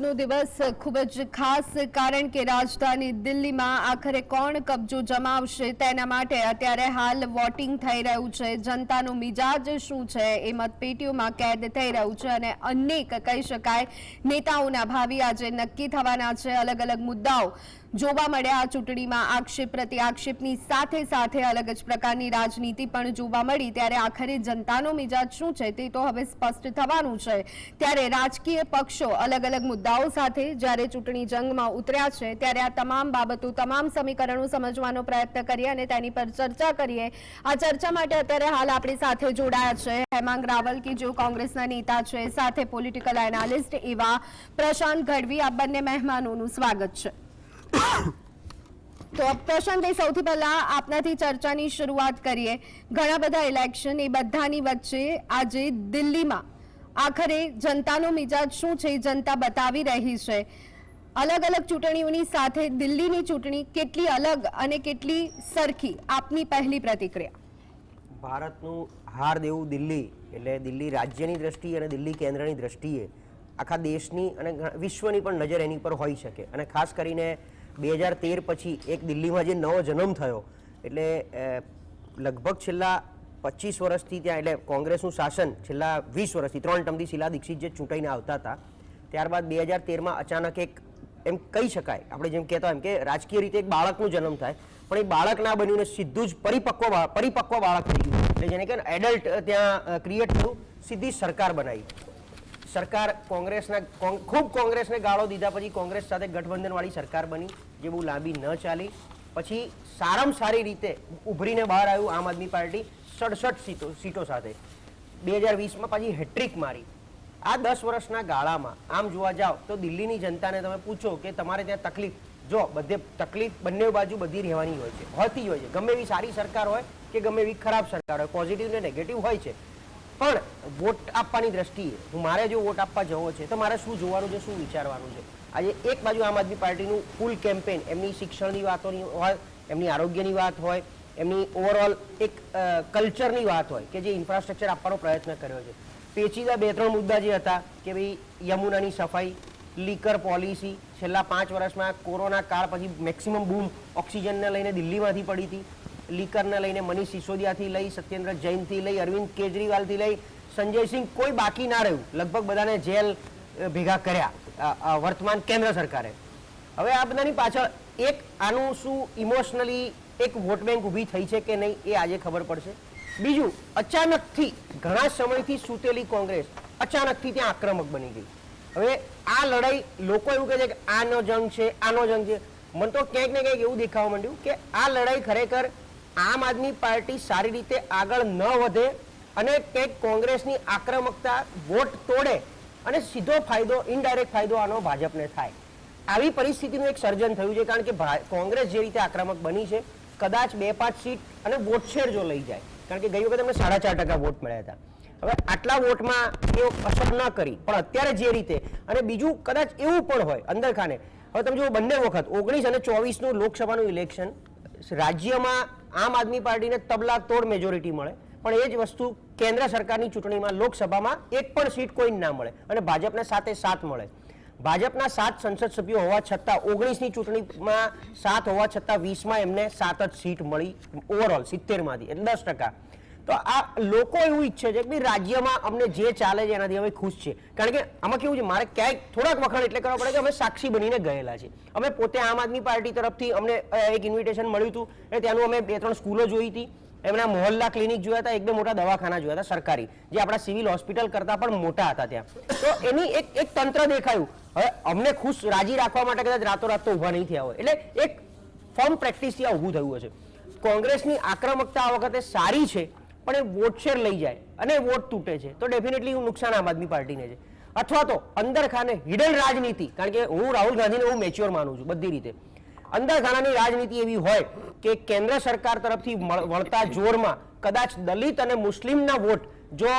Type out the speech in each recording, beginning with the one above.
આજનો દિવસ ખૂબ જ ખાસ કારણ કે રાજધાની દિલ્હીમાં આખરે કોણ કબજો જમાવશે તેના માટે અત્યારે હાલ વોટિંગ થઈ રહ્યું છે। જનતાનો મિજાજ શું છે એ મતપેટીઓમાં કેદ થઈ રહ્યું છે અને અનેક કહી શકાય નેતાઓના ભાવિ આજે નક્કી થવાના છે। અલગ અલગ મુદ્દાઓ જોવા મળ્યા આ ચૂંટણીમાં। આક્ષેપ પ્રતિ આક્ષેપની સાથે સાથે અલગ જ પ્રકારની રાજનીતિ પણ જોવા મળી। ત્યારે આખરે જનતાનો મિજાજ શું છે તે તો હવે સ્પષ્ટ થવાનું છે। ત્યારે રાજકીય પક્ષો અલગ અલગ મુદ્દાઓ સાથે જ્યારે ચૂંટણી જંગમાં ઉતર્યા છે ત્યારે આ તમામ બાબતો તમામ સમીકરણો સમજવાનો પ્રયત્ન કરીએ અને તેની પર ચર્ચા કરીએ। આ ચર્ચા માટે અત્યારે હાલ આપણી સાથે જોડાયા છે હેમાંગ રાવલ કે જેઓ કોંગ્રેસના નેતા છે, સાથે પોલિટિકલ એનાલિસ્ટ એવા પ્રશાંત ગઢવી। આ બંને મહેમાનોનું સ્વાગત છે। તો પ્રશાંત, સૌથી પહેલા આપનાથી ચર્ચાની શરૂઆત કરીએ। ઘણા બધા ઇલેક્શન એ બધાની વચ્ચે આજે દિલ્હીમાં આખરે જનતાનો મિજાજ શું છે જનતા બતાવી રહી છે। અલગ અલગ ચૂંટણીઓની સાથે દિલ્હીની ચૂંટણી કેટલી અલગ અને કેટલી સરખી, આપની પહેલી પ્રતિક્રિયા? ભારતનું હાર દેવું દિલ્હી એટલે દિલ્હી રાજ્યની દ્રષ્ટિએ અને દિલ્હી કેન્દ્રની દ્રષ્ટિએ આખા દેશની અને વિશ્વની પણ નજર એની પર હોઈ શકે। અને ખાસ કરીને 2013 પછી એક દિલ્હીમાં જે નવો જન્મ થયો એટલે લગભગ છેલ્લા 25 વર્ષથી ત્યાં એટલે કોંગ્રેસનું શાસન છેલ્લા 20 વર્ષથી 3 ટર્મથી શીલા દીક્ષિત જે ચૂંટાઈને આવતા હતા, ત્યારબાદ 2013માં અચાનક એક એમ કહી શકાય, આપણે જેમ કહેતા એમ કે રાજકીય રીતે એક બાળકનો જન્મ થાય પણ એ બાળક ના બન્યું ને સીધું જ પરિપક્વ બાળક થઈ ગયું, એટલે જેને કે એડલ્ટ ત્યાં ક્રિએટ થયું, સીધી સરકાર બનાવી। સરકાર ખૂબ કોંગ્રેસને ગાળો દીધા પછી કોંગ્રેસ સાથે ગઠબંધનવાળી સરકાર બની જે બહુ લાંબી ન ચાલી। પછી સારામાં સારી રીતે ઉભરીને બહાર આવ્યું આમ આદમી પાર્ટી 67 સીટો સાથે 2020માં પાછી હેટ્રિક મારી। આ 10 વર્ષના ગાળામાં આમ જોવા જાઓ તો દિલ્હીની જનતાને તમે પૂછો કે તમારે ત્યાં તકલીફ, જો બધે તકલીફ બંને બાજુ બધી રહેવાની હોય છે, હોતી હોય છે, ગમે એવી સારી સરકાર હોય કે ગમે એવી ખરાબ સરકાર હોય, પોઝિટિવ ને નેગેટિવ હોય છે, પણ વોટ આપવાની દ્રષ્ટિએ મારે જો વોટ આપવા જવો છે તો મારે શું જોવાનું છે, શું વિચારવાનું છે। આજે એક બાજુ આમ આદમી પાર્ટીનું ફૂલ કેમ્પેન, એમની શિક્ષણની વાતોની હોય, એમની આરોગ્યની વાત હોય, એમની ઓવરઓલ એક કલ્ચરની વાત હોય કે જે ઇન્ફ્રાસ્ટ્રક્ચર આપવાનો પ્રયત્ન કર્યો છે। પેચીદા 2-3 મુદ્દા જે હતા કે ભાઈ યમુનાની સફાઈ, લીકર પોલિસી, છેલ્લા 5 વર્ષમાં કોરોના કાળ પછી મેક્સિમમ બૂમ ઓક્સિજનને લઈને દિલ્હીમાંથી પડી હતી, લીકરને લઈને મનીષ સિસોદિયાથી લઈ, સત્યેન્દ્ર જૈનથી લઈ, અરવિંદ કેજરીવાલથી લઈ, સંજય સિંહ, કોઈ બાકી ના રહ્યું, લગભગ બધાને જેલ ભેગા કર્યા વર્તમાન કેન્દ્ર સરકારે। હવે આ બધાની પાછળ એક આનું શું ઇમોશનલી એક વોટ બેંક ઊભી થઈ છે કે નહીં એ આજે ખબર પડશે। બીજું, અચાનકથી ઘણા સમયથી સૂતેલી કોંગ્રેસ અચાનકથી ત્યાં આક્રમક બની ગઈ। હવે આ લડાઈ લોકો એવું કહે છે કે આનો જંગ છે, આનો જંગ છે, મને તો ક્યાંક ને ક્યાંક એવું દેખાવા માંડ્યું કે આ લડાઈ ખરેખર આમ આદમી પાર્ટી સારી રીતે આગળ ન વધે અને કંઈક કોંગ્રેસની આક્રમકતા વોટ તોડે અને સીધો ફાયદો, ઇનડાયરેક્ટ ફાયદો આનો ભાજપને થાય, આવી પરિસ્થિતિનું એક સર્જન થયું છે। કારણ કે કોંગ્રેસ જે રીતે આક્રમક બની છે, કદાચ 2-5 સીટ અને વોટ શેર જો લઈ જાય, કારણ કે ગઈ વખતે એમને 4.5% વોટ મળ્યા હતા, હવે આટલા વોટમાં એ અસર ન કરી, પણ અત્યારે જે રીતે, અને બીજું કદાચ એવું પણ હોય અંદર ખાને, હવે તમે જુઓ બંને વખત 19 અને 24નું લોકસભાનું ઇલેક્શન રાજ્યમાં આમ આદમી પાર્ટીને તબલા તોડ મેજોરિટી મળે, પણ એ જ વસ્તુ કેન્દ્ર સરકારની ચૂંટણીમાં લોકસભામાં એક પણ સીટ કોઈ ના મળે અને ભાજપને 7 મળે। ભાજપના 7 સંસદ સભ્યો હોવા છતાં 19ની ચૂંટણીમાં 7 હોવા છતાં 20માં એમને 7 જ સીટ મળી ઓવરઓલ 70માંથી, એટલે 10%। તો આ લોકો એવું ઈચ્છે છે કે રાજ્યમાં અમને જે ચાલે છે એનાથી અમે ખુશ છે। કારણ કે આમાં કેવું છે, મારે ક્યાંક થોડાક વખાણ એટલે કરવા પડે કે અમે સાક્ષી બનીને ગયેલા છે। અમે પોતે આમ આદમી પાર્ટી તરફથી અમને એક ઇન્વિટેશન મળ્યું હતું અને ત્યાંનું અમે 2-3 સ્કૂલો જોઈ હતી, એમના મોહલ્લા ક્લિનિક જોયા હતા, 1-2 મોટા દવાખાના જોયા હતા સરકારી, જે આપણા સિવિલ હોસ્પિટલ કરતાં પણ મોટા હતા ત્યાં। તો એની એક તંત્ર દેખાયું। હવે અમને ખુશ રાજી રાખવા માટે કદાચ રાતોરાત તો ઊભા નહીં થયા હોય, એટલે એક ફોર્મ પ્રેક્ટિસથી આ ઊભું થયું હશે। કોંગ્રેસની આક્રમકતા આ વખતે સારી છે, પણ એ વોટ શેર લઈ જાય અને વોટ તૂટે છે તો ડેફિનેટલી નુકસાન આમ આદમી પાર્ટીને છે। અથવા તો અંદર ખાને હિડન રાજનીતિ, કારણ કે હું રાહુલ ગાંધીને હું મેચ્યોર માનું છું બધી રીતે, અંદર ખાનાની રાજનીતિ એવી હોય કે કેન્દ્ર સરકાર તરફથી વળતા જોરમાં કદાચ દલિત અને મુસ્લિમના વોટ જો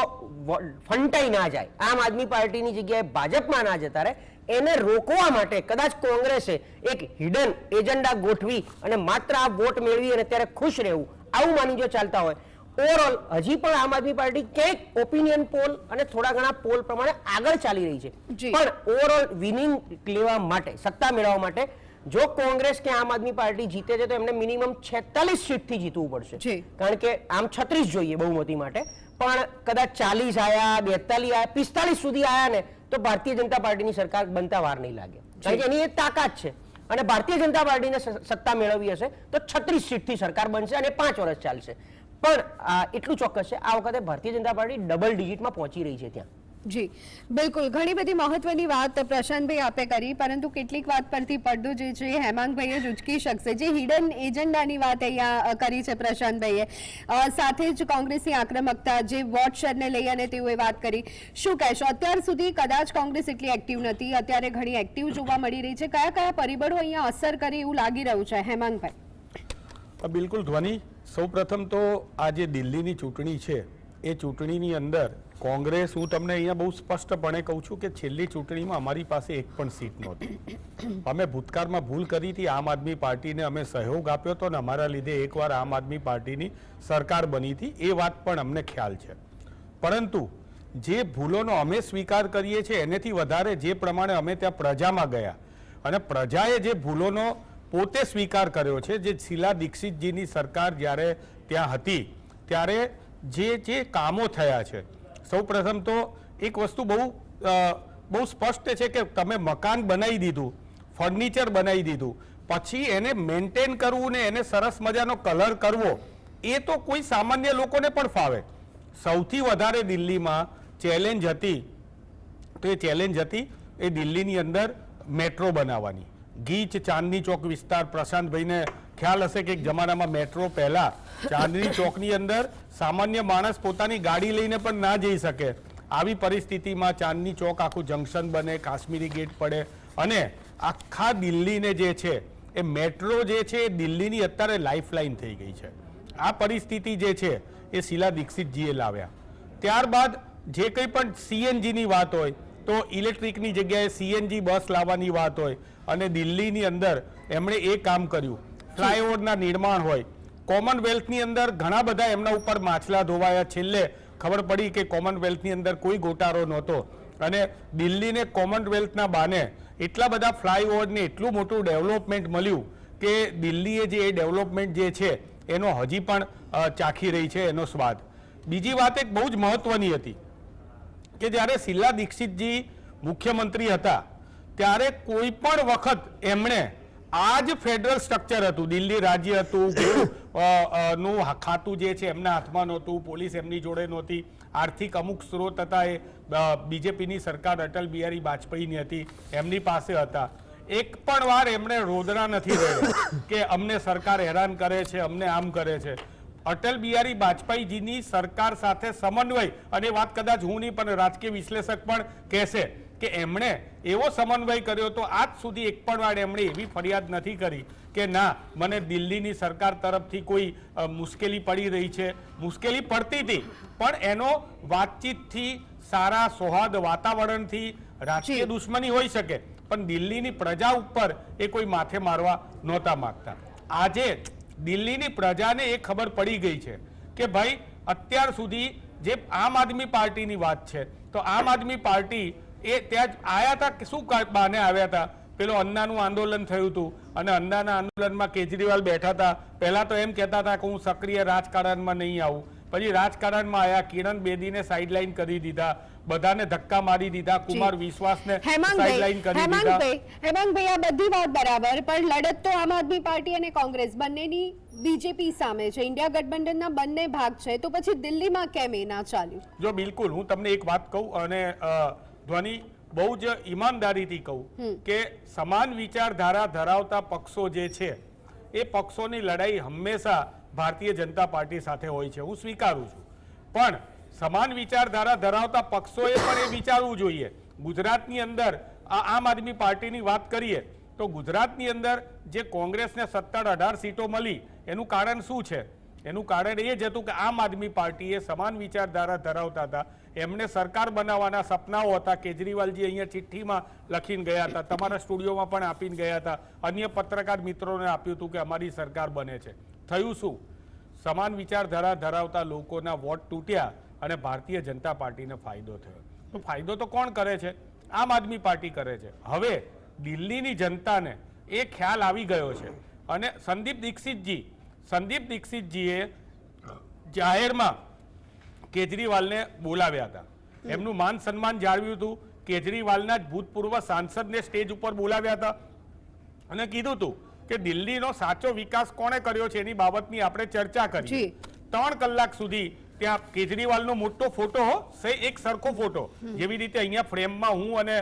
ફંટાઈ ના જાય, આમ આદમી પાર્ટીની જગ્યાએ ભાજપમાં ના જતા રહે, એને રોકવા માટે કદાચ કોંગ્રેસે એક હિડન એજન્ડા ગોઠવી અને માત્ર આ વોટ મેળવી અને ત્યારે ખુશ રહેવું, આવું માની જો ચાલતા હોય ઓવરઓલ હજી પણ આમ આદમી પાર્ટી ક્યાંક ઓપિનિયન પોલ અને થોડા ઘણા પોલ પ્રમાણે આગળ ચાલી રહી છે. જી. પણ ઓવરઓલ વિનિંગ લેવા માટે, સત્તા મેળવવા માટે જો કોંગ્રેસ કે આમ આદમી પાર્ટી જીતે છે તો એમને મિનિમમ 46 સીટથી જીતવું પડશે. જી. કારણ કે આમ 36 જોઈએ બહુમતી માટે, પણ કદાચ 40 આયા, 42 આયા, 45 સુધી આયા ને તો ભારતીય જનતા પાર્ટીની સરકાર બનતા વાર નહીં લાગે. કારણ કે એની એક તાકાત છે અને ભારતીય જનતા પાર્ટીને સત્તા મેળવવી હશે તો 36 સીટથી સરકાર બનશે અને 5 વર્ષ ચાલશે. પણ એટલું ચોક્કસ છે આ વખતે ભારતીય જનતા પાર્ટી ડબલ ડિજિટમાં પહોંચી રહી છે ત્યાં. જી બિલકુલ, ઘણી બધી મહત્વની વાત પ્રશાંતભાઈ આપે કરી, પરંતુ કેટલીક વાત પરથી પડદો જે છે હેમાંગભાઈએ જ ઉચકી શકશે. જે હિડન એજન્ડાની વાત અહીંયા કરી છે પ્રશાંતભાઈએ, સાથે જ કોંગ્રેસની આક્રમકતા, જે વોટ શેરને લઈ અને તેઓએ વાત કરી. શું કહેશો, અત્યાર સુધી કદાચ કોંગ્રેસ એટલી એક્ટિવ નથી, અત્યારે ઘણી એક્ટિવ જોવા મળી રહી છે. કયા કયા પરિબળો અહીંયા અસર કરે એવું લાગી રહ્યું છે હેમાંગભાઈ? બિલકુલ ધ્વનિ, સૌપ્રથમ તો આ જે દિલ્હીની ચૂંટણી છે એ ચૂંટણીની અંદર કોંગ્રેસ, હું તમને અહીંયા બહુ સ્પષ્ટપણે કહું છું કે છેલ્લી ચૂંટણીમાં અમારી પાસે એક પણ સીટ નહોતી. અમે ભૂતકાળમાં ભૂલ કરી હતી, આમ આદમી પાર્ટીને અમે સહયોગ આપ્યો હતો અને અમારા લીધે એકવાર આમ આદમી પાર્ટીની સરકાર બની હતી, એ વાત પણ અમને ખ્યાલ છે. પરંતુ જે ભૂલોનો અમે સ્વીકાર કરીએ છીએ એનેથી વધારે જે પ્રમાણે અમે ત્યાં પ્રજામાં ગયા અને પ્રજાએ જે ભૂલોનો પોતે સ્વીકાર કર્યો છે, જે શીલા દીક્ષિતજીની સરકાર જ્યારે ત્યાં હતી ત્યારે જે કામો થયા છે, સૌપ્રથમ તો એક વસ્તુ બહુ સ્પષ્ટ છે કે તમે મકાન બનાવી દીધું, ફર્નિચર બનાવી દીધું, પછી એને મેન્ટેન કરવું ને એને સરસ મજાનો કલર કરવો એ તો કોઈ સામાન્ય લોકોને પણ ફાવે. સૌથી વધારે દિલ્હીમાં ચેલેન્જ હતી તો એ ચેલેન્જ હતી એ દિલ્હીની અંદર મેટ્રો બનાવવાની. ગીચ ચાંદની ચોક વિસ્તાર, પ્રશાંતભાઈને ખ્યાલ હશે કે એક જમાનામાં મેટ્રો પહેલા ચાંદની ચોકની અંદર સામાન્ય માણસ પોતાની ગાડી લઈને પણ ના જઈ શકે. આવી પરિસ્થિતિમાં ચાંદની ચોક આખું જંકશન બને, કાશ્મીરી ગેટ પડે અને આખા દિલ્હીને જે છે એ મેટ્રો જે છે એ દિલ્હીની અત્યારે લાઇફલાઇન થઈ ગઈ છે. આ પરિસ્થિતિ જે છે એ શીલા દીક્ષિતજીએ લાવ્યા. ત્યારબાદ જે કંઈ પણ સીએનજીની વાત હોય તો ઇલેક્ટ્રિકની જગ્યાએ સીએનજી બસ લાવવાની વાત હોય અને દિલ્હીની અંદર એમણે એ કામ કર્યું. ફ્લાયઓવરના નિર્માણ હોય, કોમનવેલ્થની અંદર ઘણા બધા એમના ઉપર માછલા ધોવાયા. છેલ્લે ખબર પડી કે કોમનવેલ્થની અંદર કોઈ ગોટાળો નહોતો અને દિલ્હીને કોમનવેલ્થના બાને એટલા બધા ફ્લાયઓવરને એટલું મોટું ડેવલપમેન્ટ મળ્યું કે દિલ્હીએ જે એ ડેવલપમેન્ટ જે છે એનો હજી પણ ચાખી રહી છે એનો સ્વાદ. બીજી વાત એક બહુ જ મહત્વની હતી કે જ્યારે શીલા દીક્ષિતજી મુખ્યમંત્રી હતા ત્યારે કોઈ પણ વખત એમણે આ જ ફેડરલ સ્ટ્રક્ચર હતું, દિલ્હી રાજ્ય હતું, નું ખાતું જે છે એમના હાથમાં નહોતું, પોલીસ એમની જોડે નહોતી, આર્થિક અમુક સ્ત્રોત હતા એ બીજેપીની સરકાર અટલ બિહારી વાજપેયીની હતી એમની પાસે હતા. એક પણ વાર એમણે રોદના નથી રહ્યો કે અમને સરકાર હેરાન કરે છે, અમને આમ કરે છે. અટલ બિહારી વાજપેયીજીની સરકાર સાથે સમન્વય, અને વાત કદાચ હું નહીં પણ રાજકીય વિશ્લેષક પણ કહેશે કે એમણે એવો સમન્વય કર્યો તો આજ સુધી એક પણ વાર એમણે એવી ફરિયાદ નથી કરી કે ના મને દિલ્હીની સરકાર તરફથી કોઈ મુશ્કેલી પડી રહી છે. મુશ્કેલી પડતી હતી પણ એનો વાતચીતથી, સારા સૌહાર્દ વાતાવરણથી, રાજકીય દુશ્મની હોઈ શકે પણ દિલ્હીની પ્રજા ઉપર એ કોઈ માથે મારવા નહોતા માંગતા. આજે દિલ્હીની પ્રજાને એ ખબર પડી ગઈ છે કે ભાઈ અત્યાર સુધી જે આમ આદમી પાર્ટીની વાત છે તો આમ આદમી પાર્ટી એ ત્યાં આવ્યા હતા, શું બહાને આવ્યા હતા? પેલો અન્નાનું આંદોલન થયું હતું અને અન્નાના આંદોલનમાં કેજરીવાલ બેઠા હતા. પહેલા તો એમ કહેતા હતા કે હું સક્રિય રાજકારણમાં નહીં આવું, પછી રાજકારણમાં આવ્યા, કિરણ બેદીને સાઇડલાઇન કરી દીધા, બધાને ધક્કા મારી દીધા, કુમાર વિશ્વાસને સાઇડલાઇન કરી દીધા. હેમાંગભાઈ, આ બધી વાત બરાબર, પણ લડત તો આમ આદમી પાર્ટી અને કોંગ્રેસ બંનેની બીજેપી સામે છે, ઇન્ડિયા ગઠબંધનના બંને ભાગ છે, તો પછી દિલ્હીમાં કેમ એ ના ચાલ્યું? જો બિલકુલ, હું તમને એક વાત કહું અને ધ્વનિ બહુ જ ઈમાનદારીથી કહું કે સમાન વિચારધારા ધરાવતા પક્ષો જે છે એ પક્ષોની લડાઈ હંમેશા ભારતીય જનતા પાર્ટી સાથે હોય છે, હું સ્વીકારું છું. પણ સમાન વિચારધારા ધરાવતા પક્ષોએ પણ એ વિચારવું જોઈએ. ગુજરાતની અંદર આમ આદમી પાર્ટીની વાત કરીએ તો ગુજરાતની અંદર જે કોંગ્રેસને 17-18 સીટો મળી એનું કારણ શું છે? એનું કારણ એ જ હતું કે આમ આદમી પાર્ટીએ સમાન વિચારધારા ધરાવતા હતા, એમને સરકાર બનાવવાના સપનાઓ હતા. કેજરીવાલજી અહીંયા ચિઠ્ઠીમાં લખીને ગયા હતા, તમારા સ્ટુડિયોમાં પણ આપીને ગયા હતા, અન્ય પત્રકાર મિત્રોને આપ્યું હતું કે અમારી સરકાર બને છે. થયું શું? સમાન વિચારધારા ધરાવતા લોકોના વોટ તૂટ્યા અને ભારતીય જનતા પાર્ટીને ફાયદો થયો. તો ફાયદો તો કોણ કરે છે? આમ આદમી પાર્ટી કરે છે. હવે દિલ્હીની જનતાને એ ખ્યાલ આવી ગયો છે અને સંદીપ દીક્ષિતજીએ જાહેરમાં કેજરીવાલને બોલાવ્યા હતા. એમનું માન સન્માન જાળવ્યું હતું. કેજરીવાલના જ ભૂતપૂર્વ સાંસદને સ્ટેજ ઉપર બોલાવ્યા હતા અને કીધું હતું કે દિલ્હીનો સાચો વિકાસ કોણે કર્યો છે એની બાબતની આપણે ચર્ચા કરી. 3 કલાક સુધી ત્યાં કેજરીવાલનો મોટો ફોટો એક સરખો ફોટો, જેવી રીતે અહીંયા ફ્રેમમાં હું અને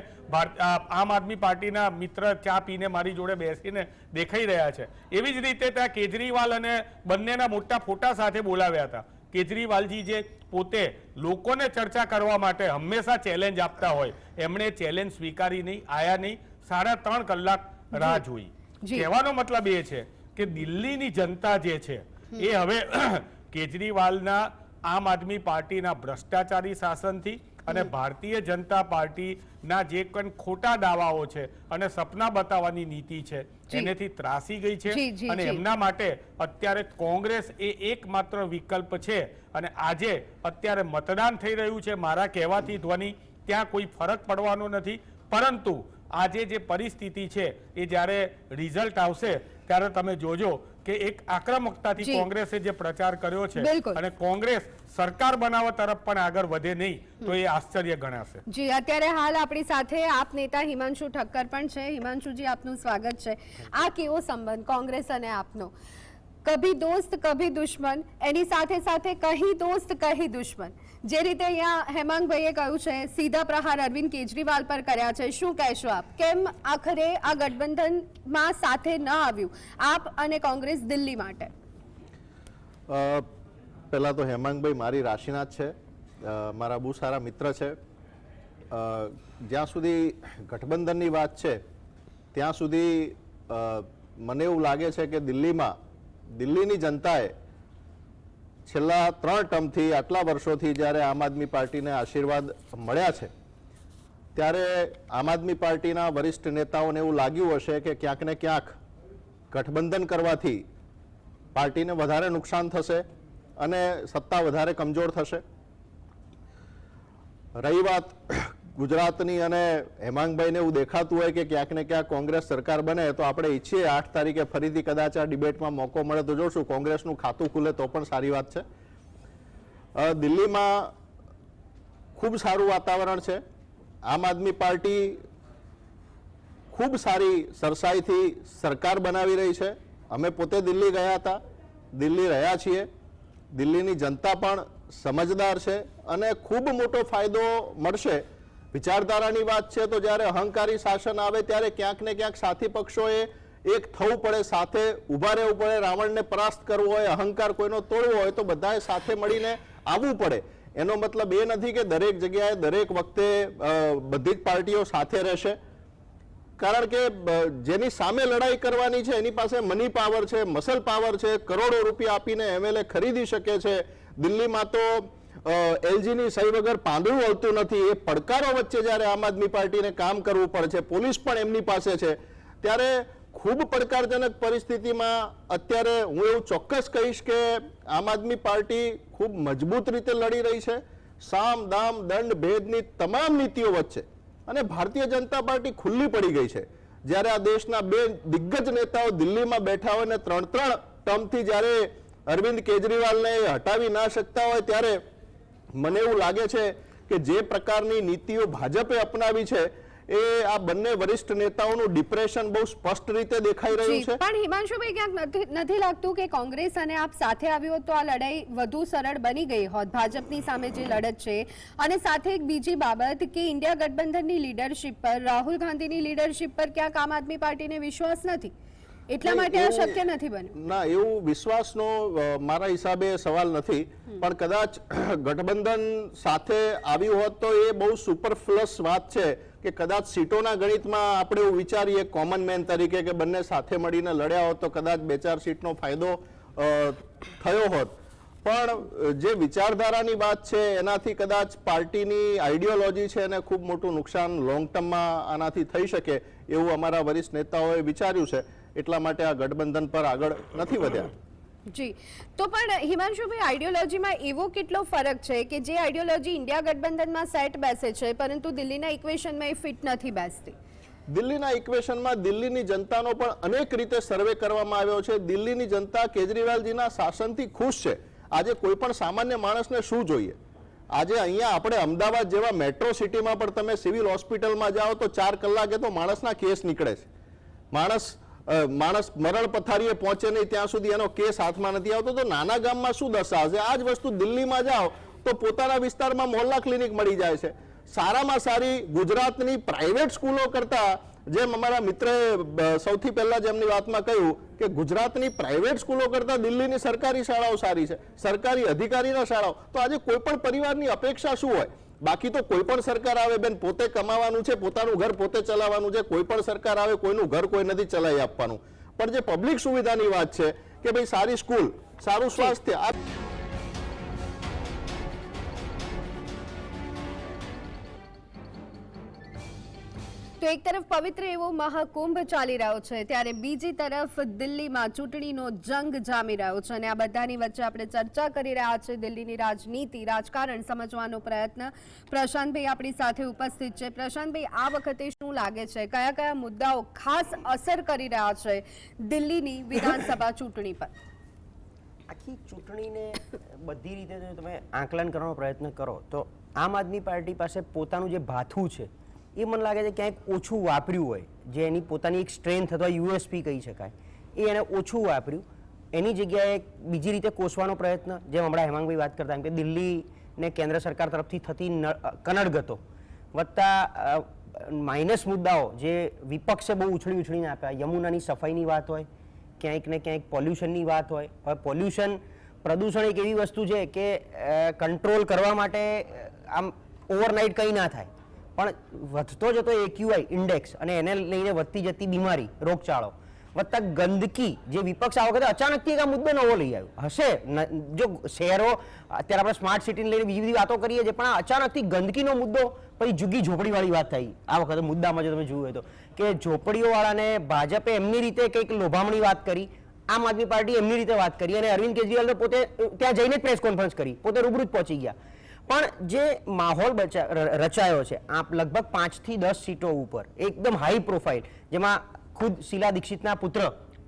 આમ આદમી પાર્ટીના મિત્ર ચા પીને મારી જોડે બેસીને દેખાઈ રહ્યા છે, એવી જ રીતે ત્યાં કેજરીવાલ અને બંનેના મોટા ફોટા સાથે બોલાવ્યા હતા. કેજરીવાલજી જે પોતે લોકોને ચર્ચા કરવા માટે હંમેશા ચેલેન્જ આપતા હોય, એમણે ચેલેન્જ સ્વીકારી નહીં, આયા નહીં, 3.5 કલાક રાહ જોઈ. કહેવાનો મતલબ એ છે કે દિલ્હીની જનતા જે છે એ હવે કેજરીવાલના આમ આદમી પાર્ટીના ભ્રષ્ટાચારી શાસનથી અને ભારતીય જનતા પાર્ટીના જે કંઈ ખોટા દાવાઓ છે અને સપના બતાવવાની નીતિ છે એનેથી ત્રાસી ગઈ છે અને એમના માટે અત્યારે કોંગ્રેસ એ એકમાત્ર વિકલ્પ છે. અને આજે અત્યારે મતદાન થઈ રહ્યું છે, મારા કહેવાથી ધ્વનિ ત્યાં કોઈ ફરક પડવાનો નથી, પરંતુ આજે જે પરિસ્થિતિ છે એ જ્યારે રિઝલ્ટ આવશે ત્યારે તમે જોજો કે એક આક્રમકતાથી કોંગ્રેસે જે પ્રચાર કર્યો છે અને કોંગ્રેસ સરકાર બનાવવા તરફ પણ આગળ વધે નહીં તો એ આશ્ચર્ય ગણાશે. જી, અત્યારે હાલ આપણી સાથે આપ નેતા હિમાંશુ ઠક્કર પણ છે. હિમાંશુજી, આપનું સ્વાગત છે. આ કેવો સંબંધ કોંગ્રેસ અને આપનો? કભી દોસ્ત કભી દુશ્મન, એની સાથે સાથે કહી દોસ્ત કહી દુશ્મન. જે રીતે અહીંયા હેમાંગભાઈએ કહ્યું છે, સીધા પ્રહાર અરવિંદ કેજરીવાલ પર કર્યા છે, શું કહેશો આપ? કેમ આખરે આ ગઠબંધનમાં સાથે ન આવ્યું આપ અને કોંગ્રેસ દિલ્હી માટે? પહેલાં તો હેમાંગભાઈ મારી રાશિના જ છે, મારા બહુ સારા મિત્ર છે. જ્યાં સુધી ગઠબંધનની વાત છે ત્યાં સુધી મને એવું લાગે છે કે દિલ્હીની જનતાએ છેલ્લા 3 ટર્મથી આટલા વર્ષોથી જ્યારે આમ આદમી પાર્ટીને આશીર્વાદ મળ્યા છે ત્યારે આમ આદમી પાર્ટીના વરિષ્ઠ નેતાઓને એવું લાગ્યું હશે કે ક્યાંક ને ક્યાંક ગઠબંધન કરવાથી પાર્ટીને વધારે નુકસાન થશે અને સત્તા વધારે કમજોર થશે. રહી વાત ગુજરાતની અને હેમાંગભાઈને એવું દેખાતું હોય કે ક્યાંક ને ક્યાંક કોંગ્રેસ સરકાર બને તો આપણે ઈચ્છીએ 8 તારીખે ફરીથી કદાચ આ ડિબેટમાં મોકો મળે તો જોશું કોંગ્રેસનું ખાતું ખુલે તો પણ સારી વાત છે. દિલ્હીમાં ખૂબ સારું વાતાવરણ છે. આમ આદમી પાર્ટી ખૂબ સારી સરસાઈથી સરકાર બનાવી રહી છે. અમે પોતે દિલ્હી ગયા હતા, દિલ્હી રહ્યા છીએ. દિલ્હીની જનતા પણ સમજદાર છે અને ખૂબ મોટો ફાયદો મળશે. વિચારધારાની વાત છે તો જ્યારે અહંકારી શાસન આવે ત્યારે ક્યાંક ને ક્યાંક સાથી પક્ષોએ એક થવું પડે, સાથે ઊભા રહેવું પડે. રાવણને પરાસ્ત કરવો હોય, અહંકાર કોઈનો તોડવો હોય તો બધાએ સાથે મળીને આવવું પડે. એનો મતલબ એ નથી કે દરેક જગ્યાએ દરેક વખતે બધી જ પાર્ટીઓ સાથે રહેશે, કારણ કે જેની સામે લડાઈ કરવાની છે એની પાસે મની પાવર છે, મસલ પાવર છે, કરોડો રૂપિયા આપીને એમએલએ ખરીદી શકે છે. દિલ્હીમાં તો એલજીની સહી વગર પાંદડું હલતું નથી. એ પડકારો વચ્ચે જ્યારે આમ આદમી પાર્ટીને કામ કરવું પડે છે, પોલીસ પણ એમની પાસે છે, ત્યારે ખૂબ પડકારજનક પરિસ્થિતિમાં અત્યારે હું એવું ચોક્કસ કહીશ કે આમ આદમી પાર્ટી ખૂબ મજબૂત રીતે લડી રહી છે. સામ દામ દંડ ભેદની તમામ નીતિઓ વચ્ચે અને ભારતીય જનતા પાર્ટી ખુલ્લી પડી ગઈ છે. જ્યારે આ દેશના 2 દિગ્ગજ નેતાઓ દિલ્હીમાં બેઠા હોય ને 3 ટર્મથી જ્યારે અરવિંદ કેજરીવાલને હટાવી ના શકતા હોય ત્યારે મને એવું લાગે છે કે જે પ્રકારની નીતિઓ ભાજપે અપનાવી છે એ આ બંને વરિષ્ઠ નેતાઓનું ડિપ્રેશન બહુ સ્પષ્ટ રીતે દેખાઈ રહ્યું છે. પણ હિમાંશુભાઈ, ક્યાંક નથી લાગતું કે કોંગ્રેસ અને આપ સાથે આવ્યો તો આ લડાઈ વધુ સરળ બની ગઈ હોત ભાજપની સામે જે લડત છે? અને સાથે એક બીજી બાબત કે ઇન્ડિયા ગઠબંધનની લીડરશિપ પર, રાહુલ ગાંધીની લીડરશિપ પર ક્યાંક આમ આદમી પાર્ટીને વિશ્વાસ નથી, એટલા માટે આ શક્ય નથી બન્યું? ના, એવું વિશ્વાસનો મારા હિસાબે સવાલ નથી, પણ કદાચ ગઠબંધન સાથે આવ્યું હોત તો એ બહુ સુપરફ્લસ વાત છે કે કદાચ સીટોના ગણિતમાં આપણે એવું વિચારીએ કોમન મેન તરીકે કે બંને સાથે મળીને લડ્યા હોત તો કદાચ 2-4 સીટનો ફાયદો થયો હોત. પણ જે વિચારધારાની વાત છે એનાથી કદાચ પાર્ટીની આઈડિયોલોજી છે એને ખૂબ મોટું નુકસાન લોંગ ટર્મમાં આનાથી થઈ શકે એવું અમારા વરિષ્ઠ નેતાઓએ વિચાર્યું છે. એટલા માટે આ ગઠબંધન પર આગળ નથી વધ્યા. જી, તો પણ હિમાંશુભાઈ, આઈડિયોલોજીમાં એવો કેટલો ફરક છે કે જે આઈડિયોલોજી ઇન્ડિયા ગઠબંધનમાં સેટ બેસે છે પરંતુ દિલ્હીના ઇક્વેશનમાં એ ફિટ નથી બેસતી? દિલ્હીના ઇક્વેશનમાં દિલ્હીની જનતાનો પણ અનેક રીતે સર્વે કરવામાં આવ્યો છે. દિલ્હીની જનતા કેજરીવાલજીના શાસનથી ખુશ છે. આજે કોઈ પણ સામાન્ય માણસને શું જોઈએ? આજે અહીંયા આપણે અમદાવાદ જેવા મેટ્રો સિટીમાં પણ તમે સિવિલ હોસ્પિટલમાં જાઓ તો 4 કલાકે તો માણસના કેસ નીકળે છે. માણસ મરણ પથારીએ પહોંચે નહીં ત્યાં સુધી એનો કેસ હાથમાં નથી આવતો. તો નાના ગામમાં શું દશા હશે? આ જ વસ્તુ દિલ્હીમાં જાઓ તો પોતાના વિસ્તારમાં મોહલ્લા ક્લિનિક મળી જાય છે. સારામાં સારી ગુજરાતની પ્રાઇવેટ સ્કૂલો કરતા, જેમ અમારા મિત્રએ સૌથી પહેલા જેમની વાતમાં કહ્યું કે ગુજરાતની પ્રાઇવેટ સ્કૂલો કરતા દિલ્હીની સરકારી શાળાઓ સારી છે, સરકારી અધિકારીના શાળાઓ. તો આજે કોઈ પણ પરિવારની અપેક્ષા શું હોય? બાકી તો કોઈ પણ સરકાર આવે બેન, પોતે કમાવાનું છે, પોતાનું ઘર પોતે ચલાવવાનું છે. કોઈ પણ સરકાર આવે કોઈનું ઘર કોઈ નથી ચલાવી આપવાનું. પણ જે પબ્લિક સુવિધાની વાત છે કે ભાઈ સારી સ્કૂલ, સારું સ્વાસ્થ્ય, તો એક તરફ પવિત્ર એવો મહાકુંભ ચાલી રહ્યો છે ત્યારે બીજી તરફ દિલ્હીમાં ચૂંટણીનો જંગ જામી રહ્યો છે અને આ બધાની વચ્ચે આપણે ચર્ચા કરી રહ્યા છે દિલ્હીની રાજનીતિ, રાજકારણ સમજવાનો પ્રયત્ન. પ્રશાંતભાઈ આપણી સાથે ઉપસ્થિત છે. પ્રશાંતભાઈ, આ વખતે શું લાગે છે, કયા કયા મુદ્દાઓ ખાસ અસર કરી રહ્યા છે દિલ્હીની વિધાનસભા ચૂંટણી પર? આખી ચૂંટણીને બધી રીતે જો તમે આંકલન કરવાનો પ્રયત્ન કરો તો આમ આદમી પાર્ટી પાસે પોતાનું જે ભાથું છે એ મને લાગે છે ક્યાંક ઓછું વાપર્યું હોય, જે એની પોતાની એક સ્ટ્રેન્થ અથવા યુએસપી કહી શકાય, એ એને ઓછું વાપર્યું. એની જગ્યાએ બીજી રીતે કોસવાનો પ્રયત્ન, જેમ હમણાં હેમાંગભાઈ વાત કરતા એમ કે દિલ્હીને કેન્દ્ર સરકાર તરફથી થતી કનડગતો વત્તા માઇનસ મુદ્દાઓ જે વિપક્ષે બહુ ઉછળીને આપ્યા, યમુનાની સફાઈની વાત હોય, ક્યાંક ને ક્યાંક પોલ્યુશનની વાત હોય. હવે પોલ્યુશન, પ્રદૂષણ એક એવી વસ્તુ છે કે કંટ્રોલ કરવા માટે આમ ઓવરનાઇટ કંઈ ના થાય, પણ વધતો જતો એક્યુઆઈ ઇન્ડેક્સ અને એને લઈને વધતી જતી બીમારી, રોગચાળો વત્તા ગંદકી, જે વિપક્ષ આ વખતે અચાનકથી એક આ મુદ્દો નવો લઈ આવ્યો હશે. જો શહેરો અત્યારે આપણે સ્માર્ટ સિટીને લઈને બીજી બધી વાતો કરીએ છીએ, પણ આ અચાનકથી ગંદકીનો મુદ્દો પછી ઝુગ્ગી ઝોપડીવાળી વાત થઈ આ વખતે મુદ્દામાં. જો તમે જોયું હોય તો કે ઝોપડીઓવાળાને ભાજપે એમની રીતે કંઈક લોભામણી વાત કરી, આમ આદમી પાર્ટી એમની રીતે વાત કરી અને અરવિંદ કેજરીવાલ તો પોતે ત્યાં જઈને જ પ્રેસ કોન્ફરન્સ કરી, પોતે રૂબરૂ જ પહોંચી ગયા. પણ જે માહોલ રચાયો છે આ લગભગ 5 થી 10 સીટો ઉપર એકદમ હાઈ પ્રોફાઇલ, જેમાં ખુદ શીલા દીક્ષિતના પુત્ર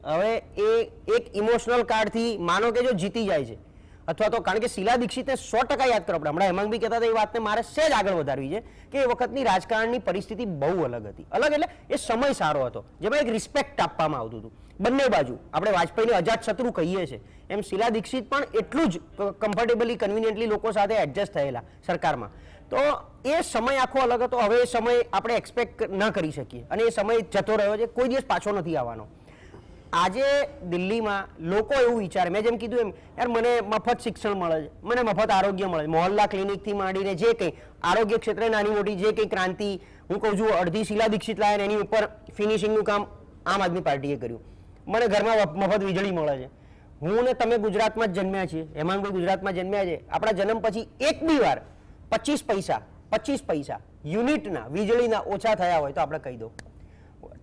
હવે એ એક ઇમોશનલ કાર્ડથી માનો કે જો જીતી જાય છે અથવા તો, કારણ કે શીલા દીક્ષિતને 100% યાદ કરો. આપણે હમણાં હેમાંગભાઈ કહેતા હતા એ વાતને મારે સહેજ આગળ વધારવી છે કે એ વખતની રાજકારણની પરિસ્થિતિ બહુ અલગ હતી. અલગ એટલે એ સમય સારો હતો જેમાં એક રિસ્પેક્ટ આપવામાં આવતું હતું બંને બાજુ. આપણે વાજપેયીને અજાત શત્રુ કહીએ છીએ એમ શીલા દીક્ષિત પણ એટલું જ કમ્ફર્ટેબલી, કન્વિનિયન્ટલી લોકો સાથે એડજસ્ટ થયેલા સરકારમાં. તો એ સમય આખો અલગ હતો. હવે એ સમય આપણે એક્સપેક્ટ ન કરી શકીએ અને એ સમય જતો રહ્યો છે, કોઈ દિવસ પાછો નથી આવવાનો. આજે દિલ્હીમાં લોકો એવું વિચારે, મેં જેમ કીધું એમ, યાર મને મફત શિક્ષણ મળે છે, મને મફત આરોગ્ય મળે છે, મોહલ્લા ક્લિનિકથી માંડીને જે કંઈ આરોગ્ય ક્ષેત્રે નાની મોટી જે કંઈ ક્રાંતિ, હું કહું છું અડધી શીલા દીક્ષિત લાયા એની ઉપર ફિનિશિંગનું કામ આમ આદમી પાર્ટીએ કર્યું. મને ઘરમાં મફત વીજળી મળે છે. હું ને તમે ગુજરાતમાં જ જન્મ્યા છીએ, હેમાંગભાઈ ગુજરાતમાં જન્મ્યા છે. આપણા જન્મ પછી એક બી વાર 25 પૈસા યુનિટના વીજળીના ઓછા થયા હોય તો આપણે કહી દો.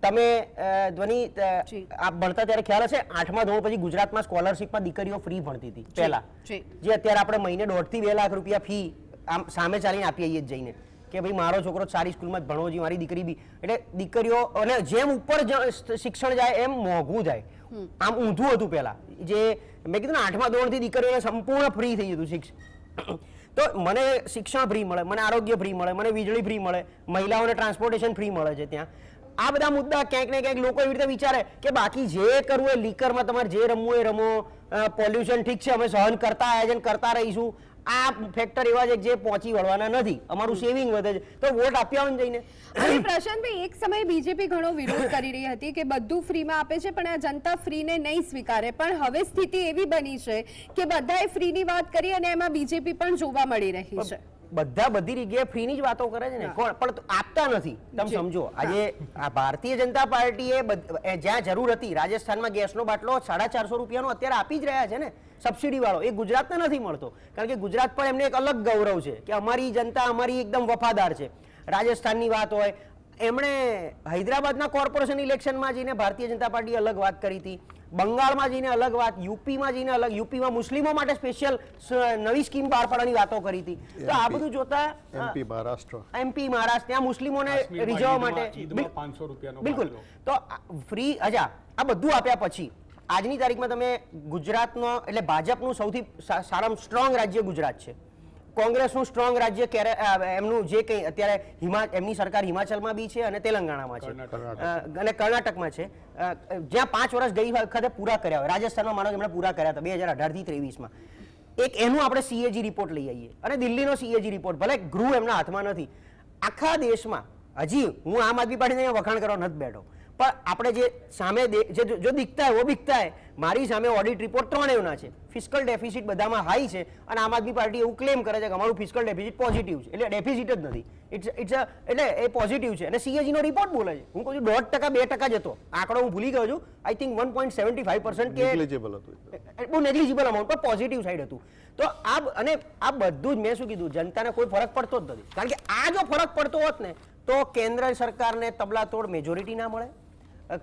તમે ધ્વનિ આપ ભણતા ત્યારે ખ્યાલ હશે 8મા ધોરણ પછી ગુજરાતમાં સ્કોલરશિપમાં દીકરીઓ ફ્રી ભણતી હતી પહેલા, જે અત્યારે આપણે મહિને 1.5 થી 2 લાખ રૂપિયા ફી આમ સામે ચાલીને આપી આવીએ જઈને કે ભાઈ મારો છોકરો સારી સ્કૂલમાં જ ભણવો જોઈએ, મારી દીકરી બી. એટલે દીકરીઓ, અને જેમ ઉપર શિક્ષણ જાય એમ મોંઘું જાય. આમ ઊંધું હતું પહેલા, જે મેં કીધું ને 8મા ધોરણથી દીકરીઓને સંપૂર્ણ ફ્રી થઈ જતું શિક્ષણ. તો મને શિક્ષણ ફ્રી મળે, મને આરોગ્ય ફ્રી મળે, મને વીજળી ફ્રી મળે, મહિલાઓને ટ્રાન્સપોર્ટેશન ફ્રી મળે છે ત્યાં. આ બધા મુદ્દા ક્યાંક ને ક્યાંક લોકો એવી રીતે વિચારે કે બાકી જે કરવું એ લીકરમાં તમારે જે રમવું એ રમો, પોલ્યુશન ઠીક છે અમે સહન કરતા આવ્યા છે કરતા રહીશું. આ ફેક્ટર એવા છે જે પહોંચી વળવાના નથી, અમારું સેવિંગ વધે છે તો વોટ આપી આવો ને જઈને. પ્રશાંતભાઈ, એક સમયે બીજેપી ઘણો વિરોધ કરી રહી હતી કે બધું ફ્રીમાં આપે છે પણ આ જનતા ફ્રીને નહીં સ્વીકારે, પણ હવે સ્થિતિ એવી બની છે કે બધાએ ફ્રીની વાત કરી અને એમાં બીજેપી પણ જોવા મળી રહી છે. બધા બધી જગ્યાએ ફ્રીની જ વાતો કરે છે ને, કોણ પણ આપતા નથી. તમે સમજો, આજે આ ભારતીય જનતા પાર્ટીએ જ્યાં જરૂર હતી, રાજસ્થાનમાં ગેસનો બાટલો 450 રૂપિયાનો અત્યારે આપી જ રહ્યા છે ને સબસિડી વાળો, એ ગુજરાતને નથી મળતો. કારણ કે ગુજરાત પર એમને એક અલગ ગૌરવ છે કે અમારી જનતા અમારી એકદમ વફાદાર છે. રાજસ્થાનની વાત હોય, એમણે હૈદરાબાદના કોર્પોરેશન ઇલેક્શનમાં જઈને ભારતીય જનતા પાર્ટી અલગ વાત કરી હતી. બંગાળમાં જઈને અલગ વાત, યુપીમાં જઈને અલગ, યુપીમાં મુસ્લિમો માટે સ્પેશિયલ નવી સ્કીમ બહાર પાડવાની વાતો કરી હતી. તો આ બધું જોતા એમપી મહારાષ્ટ્ર ત્યાં મુસ્લિમોને રીઝવવા માટે બિલકુલ. તો ફ્રી આ બધું આપ્યા પછી આજની તારીખમાં તમે ગુજરાતનો એટલે ભાજપનું સૌથી સારામાં સ્ટ્રોંગ રાજ્ય ગુજરાત છે, કોંગ્રેસનું સ્ટ્રોંગ રાજ્ય એમનું જે કંઈ અત્યારે એમની સરકાર હિમાચલમાં બી છે અને તેલંગાણામાં છે અને કર્ણાટકમાં છે, જ્યાં 5 વર્ષ ગઈ વખતે પૂરા કર્યા હોય. રાજસ્થાનમાં માનો એમણે પૂરા કર્યા હતા 2018 થી 23માં. એક એનું આપણે CAG રિપોર્ટ લઈ આવીએ અને દિલ્હીનો CAG રિપોર્ટ, ભલે ગૃહ એમના હાથમાં નથી, આખા દેશમાં હજી હું આમ આદમી પાર્ટીને વખાણ કરવા નથી બેઠો, પણ આપણે જે સામે જો દિખતા હે વો બિકતા હે. મારી સામે ઓડિટ રિપોર્ટ 3 એવના છે, ફિસ્કલ ડેફિસિટ બધામાં હાઈ છે અને આમ આદમી પાર્ટી એવું ક્લેમ કરે છે કે અમારું ફિસ્કલ ડેફિસિટ પોઝિટિવ છે, એટલે ડેફિસિટ જ નથી, એટલે એ પોઝિટિવ છે અને CAG નો રિપોર્ટ બોલે છે. હું કહું છું 1.5% 2% જ હતો આંકડો, હું ભૂલી ગયો છું, આઈ થિંક 1.75% કે બહુ નેગ્લિજિબલ અમાઉન્ટ પર પોઝિટિવ સાઈડ હતું. તો આ બધું જ મેં શું કીધું, જનતાને કોઈ ફરક પડતો જ નથી, કારણ કે આ જો ફરક પડતો હોત ને તો કેન્દ્ર સરકારને તબલાતોડ મેજોરિટી ના મળે,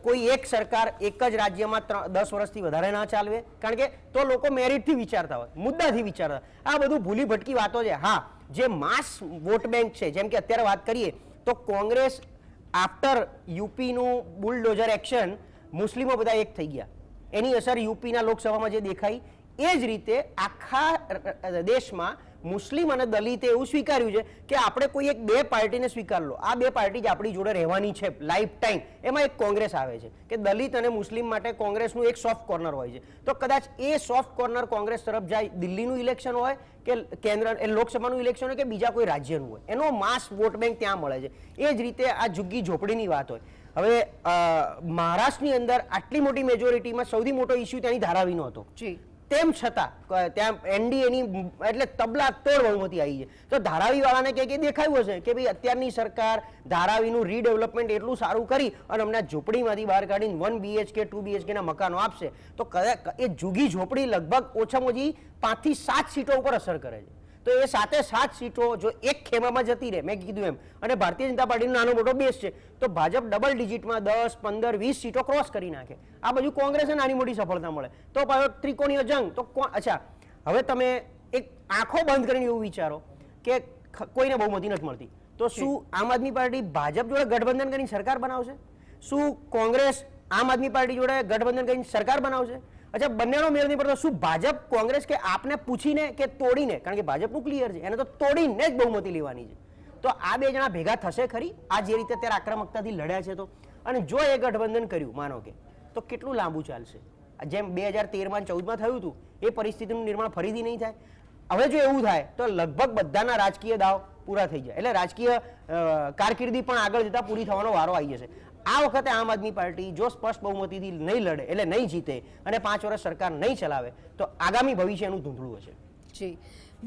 કોઈ એક સરકાર એક જ રાજ્યમાં 10 વર્ષથી વધારે ના ચાલવે, કારણ કે તો લોકો મેરિટથી વિચારતા હોય, મુદ્દાથી વિચારતા. આ બધું ભૂલી ભટકી વાતો છે. હા, જે માસ વોટ બેંક છે, જેમ કે અત્યારે વાત કરીએ તો કોંગ્રેસ આફ્ટર યુપીનું બુલડોઝર એક્શન મુસ્લિમો બધા એક થઈ ગયા, એની અસર યુપીના લોકસભામાં જે દેખાઈ, એ જ રીતે આખા દેશમાં મુસ્લિમ અને દલિતે એવું સ્વીકાર્યું છે કે આપણે કોઈ એક 2 પાર્ટીને સ્વીકાર લો, આ 2 પાર્ટી જ આપણી જોડે રહેવાની છે લાઈફ ટાઈમ. એમાં એક કોંગ્રેસ આવે છે કે દલિત અને મુસ્લિમ માટે કોંગ્રેસનું એક સોફ્ટ કોર્નર હોય છે. તો કદાચ એ સોફ્ટ કોર્નર કોંગ્રેસ તરફ જાય, દિલ્હીનું ઇલેક્શન હોય કે કેન્દ્ર લોકસભાનું ઇલેક્શન હોય કે બીજા કોઈ રાજ્યનું હોય, એનો માસ વોટ બેંક ત્યાં મળે છે. એ જ રીતે આ ઝુગ્ગી ઝોપડીની વાત હોય. હવે મહારાષ્ટ્રની અંદર આટલી મોટી મેજોરિટીમાં સૌથી મોટો ઇસ્યુ ત્યાંની ધારાવીનો હતો, તેમ છતાં ત્યાં એનડીએની એટલે તબલા તોડ બહુમતી આવી છે. તો ધારાવી વાળાને કે દેખાયું હશે કે ભાઈ અત્યારની સરકાર ધારાવીનું રીડેવલપમેન્ટ એટલું સારું કરી અને અમને ઝોપડીમાંથી બહાર કાઢીને 1 BHK 2 BHK ના મકાનો આપશે, તો કદાચ એ ઝુગ્ગી ઝોપડી લગભગ ઓછામાં ઓછી 5 થી 7 સીટો ઉપર અસર કરે છે. તો એ 7 સીટો જો એક ખેમામાં જતી રહે, મેં કીધું એમ, અને ભારતીય જનતા પાર્ટીનો નાનો મોટો બેસ છે, તો ભાજપ ડબલ ડિજિટમાં 10, 15, 20 સીટો ક્રોસ કરી નાખે. આ બાજુ કોંગ્રેસને નાની મોટી સફળતા મળે, તો ત્રિકોણીય જંગ. તો અચ્છા, હવે તમે એક આંખો બંધ કરીને એવું વિચારો કે કોઈને બહુમતી નથી મળતી, તો શું આમ આદમી પાર્ટી ભાજપ જોડે ગઠબંધન કરીને સરકાર બનાવશે? શું કોંગ્રેસ આમ આદમી પાર્ટી જોડે ગઠબંધન કરીને સરકાર બનાવશે? અચ્છા, બંનેનો મેળ નહીં પડતો, શું ભાજપ કોંગ્રેસ કે આપને પૂછીને કે તોડીને, કારણ કે ભાજપનું ક્લિયર છે, એને તો તોડીને જ બહુમતી લેવાની છે, તો આ 2 જણા ભેગા થશે ખરી આ જે રીતે અત્યારે આક્રમકતાથી લડ્યા છે તો? અને જો એ ગઠબંધન કર્યું માનો કે, તો કેટલું લાંબુ ચાલશે? જેમ 2013માં 14માં થયું હતું એ પરિસ્થિતિનું નિર્માણ ફરીથી નહીં થાય. હવે જો એવું થાય તો લગભગ બધાના રાજકીય દાવ પૂરા થઈ જાય, એટલે રાજકીય કારકિર્દી પણ આગળ જતા પૂરી થવાનો વારો આવી જશે. આ વખતે આમ આદમી પાર્ટી જો સ્પષ્ટ બહુમતીથી નહીં લડે, એટલે નહીં જીતે અને 5 વર્ષ સરકાર નહીં ચલાવે, તો આગામી ભવિષ્ય એનું ધૂંધળું હશે. જી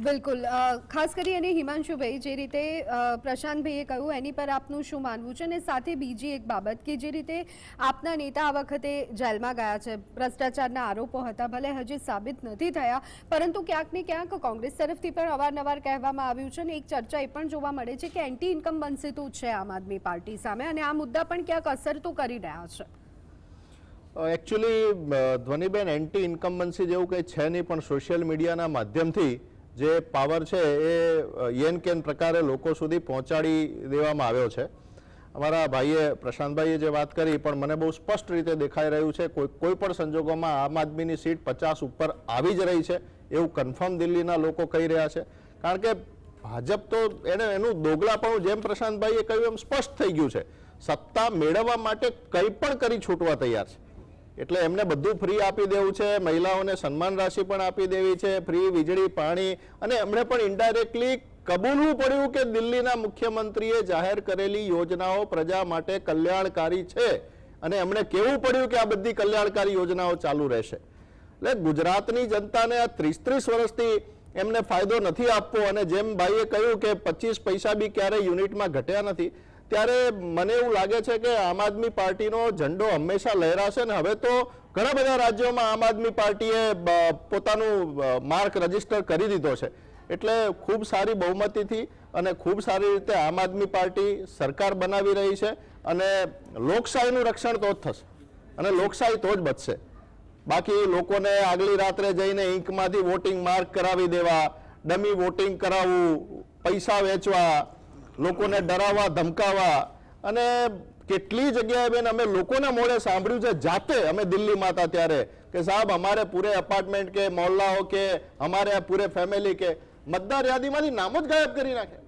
બિલકુલ. ખાસ કરી અને હિમાંશુભાઈ, જે રીતે પ્રશાંતભાઈએ કહ્યું એની પર આપનું શું માનવું છે? અને સાથે બીજી એક બાબત કે જે રીતે આપના નેતા આ વખતે જેલમાં ગયા છે, ભ્રષ્ટાચારના આરોપો હતા, ભલે હજી સાબિત નથી થયા, પરંતુ ક્યાંક ને ક્યાંક કોંગ્રેસ તરફથી પણ અવારનવાર કહેવામાં આવ્યું છે અને એક ચર્ચા એ પણ જોવા મળે છે કે એન્ટી ઇન્કમ્બન્સી તો છે આમ આદમી પાર્ટી સામે, અને આ મુદ્દા પણ ક્યાંક અસર તો કરી રહ્યા છે. એકચ્યુઅલી ધ્વનિબેન, એન્ટી ઇન્કમ્બન્સી જેવું કંઈ છે નહીં, પણ સોશિયલ મીડિયાના માધ્યમથી જે પાવર છે એ યેન કેન પ્રકારે લોકો સુધી પહોંચાડી દેવામાં આવ્યો છે. અમારા ભાઈએ પ્રશાંતભાઈએ જે વાત કરી પણ મને બહુ સ્પષ્ટ રીતે દેખાઈ રહ્યું છે, કોઈ પણ સંજોગોમાં આમ આદમીની સીટ 50 ઉપર આવી જ રહી છે એવું કન્ફર્મ દિલ્હીના લોકો કહી રહ્યા છે. કારણ કે ભાજપ તો એનું દોગલાપણું જેમ પ્રશાંતભાઈએ કહ્યું એમ સ્પષ્ટ થઈ ગયું છે, સત્તા મેળવવા માટે કંઈ પણ કરી છૂટવા તૈયાર છે. એટલે એમને બધું ફ્રી આપી દેવું છે, મહિલાઓને સન્માન રાશિ પણ આપી દેવી છે, ફ્રી વીજળી પાણી, અને એમણે પણ ઇનડાયરેક્ટલી કબૂલવું પડ્યું કે દિલ્હીના મુખ્યમંત્રીએ જાહેર કરેલી યોજનાઓ પ્રજા માટે કલ્યાણકારી છે, અને એમણે કહેવું પડ્યું કે આ બધી કલ્યાણકારી યોજનાઓ ચાલુ રહેશે. એટલે ગુજરાતની જનતાને આ 30 વર્ષથી એમને ફાયદો નથી આપવો, અને જેમ ભાઈએ કહ્યું કે 25 પૈસા બી ક્યારેય યુનિટમાં ઘટ્યા નથી, ત્યારે મને એવું લાગે છે કે આમ આદમી પાર્ટીનો ઝંડો હંમેશા લહેરાશે. ને હવે તો ઘણા બધા રાજ્યોમાં આમ આદમી પાર્ટીએ પોતાનું માર્ક રજીસ્ટર કરી દીધો છે, એટલે ખૂબ સારી બહુમતીથી અને ખૂબ સારી રીતે આમ આદમી પાર્ટી સરકાર બનાવી રહી છે, અને લોકશાહીનું રક્ષણ તો જ થશે અને લોકશાહી તો જ બચશે. બાકી લોકોને આગલી રાત્રે જઈને ઇંકમાંથી વોટિંગ માર્ક કરાવી દેવા, ડમી વોટિંગ કરાવવું, પૈસા વેચવા, લોકોને ડરાવવા ધમકાવવા, અને કેટલી જગ્યાએ બેન અમે લોકોના મોઢે સાંભળ્યું છે જાતે, અમે દિલ્હીમાં હતા ત્યારે, કે સાહેબ અમારે પૂરે અપાર્ટમેન્ટ કે મોહલ્લાઓ કે અમારે પૂરે ફેમિલી કે મતદાર યાદીમાંથી નામ જ ગાયબ કરી નાખે.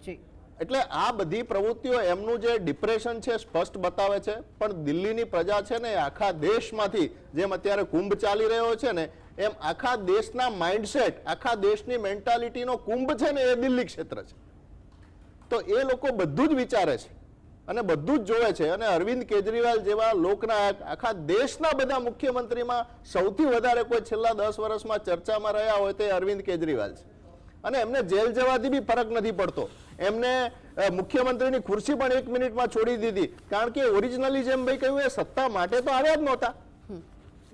જી એટલે આ બધી પ્રવૃત્તિઓ એમનું જે ડિપ્રેશન છે સ્પષ્ટ બતાવે છે. પણ દિલ્હીની પ્રજા છે ને આખા દેશમાંથી, જેમ અત્યારે કુંભ ચાલી રહ્યો છે ને એમ આખા દેશના માઇન્ડસેટ, આખા દેશની મેન્ટાલિટીનો કુંભ છે ને એ દિલ્હી ક્ષેત્ર છે. તો એ લોકો બધું જ વિચારે છે અને બધું જ જોવે છે. અને અરવિંદ કેજરીવાલ જેવા લોકનાયક આખા દેશના બધા મુખ્યમંત્રીમાં સૌથી વધારે કોઈ છેલ્લા 10 વર્ષમાં ચર્ચામાં રહ્યા હોય તે અરવિંદ કેજરીવાલ છે. અને એમને જેલ જવાથી બી ફરક નથી પડતો. એમને મુખ્યમંત્રીની ખુરશી પણ 1 મિનિટમાં છોડી દીધી, કારણ કે ઓરિજિનલી જેમ ભાઈ કહ્યું એ સત્તા માટે તો આવ્યા જ નહોતા.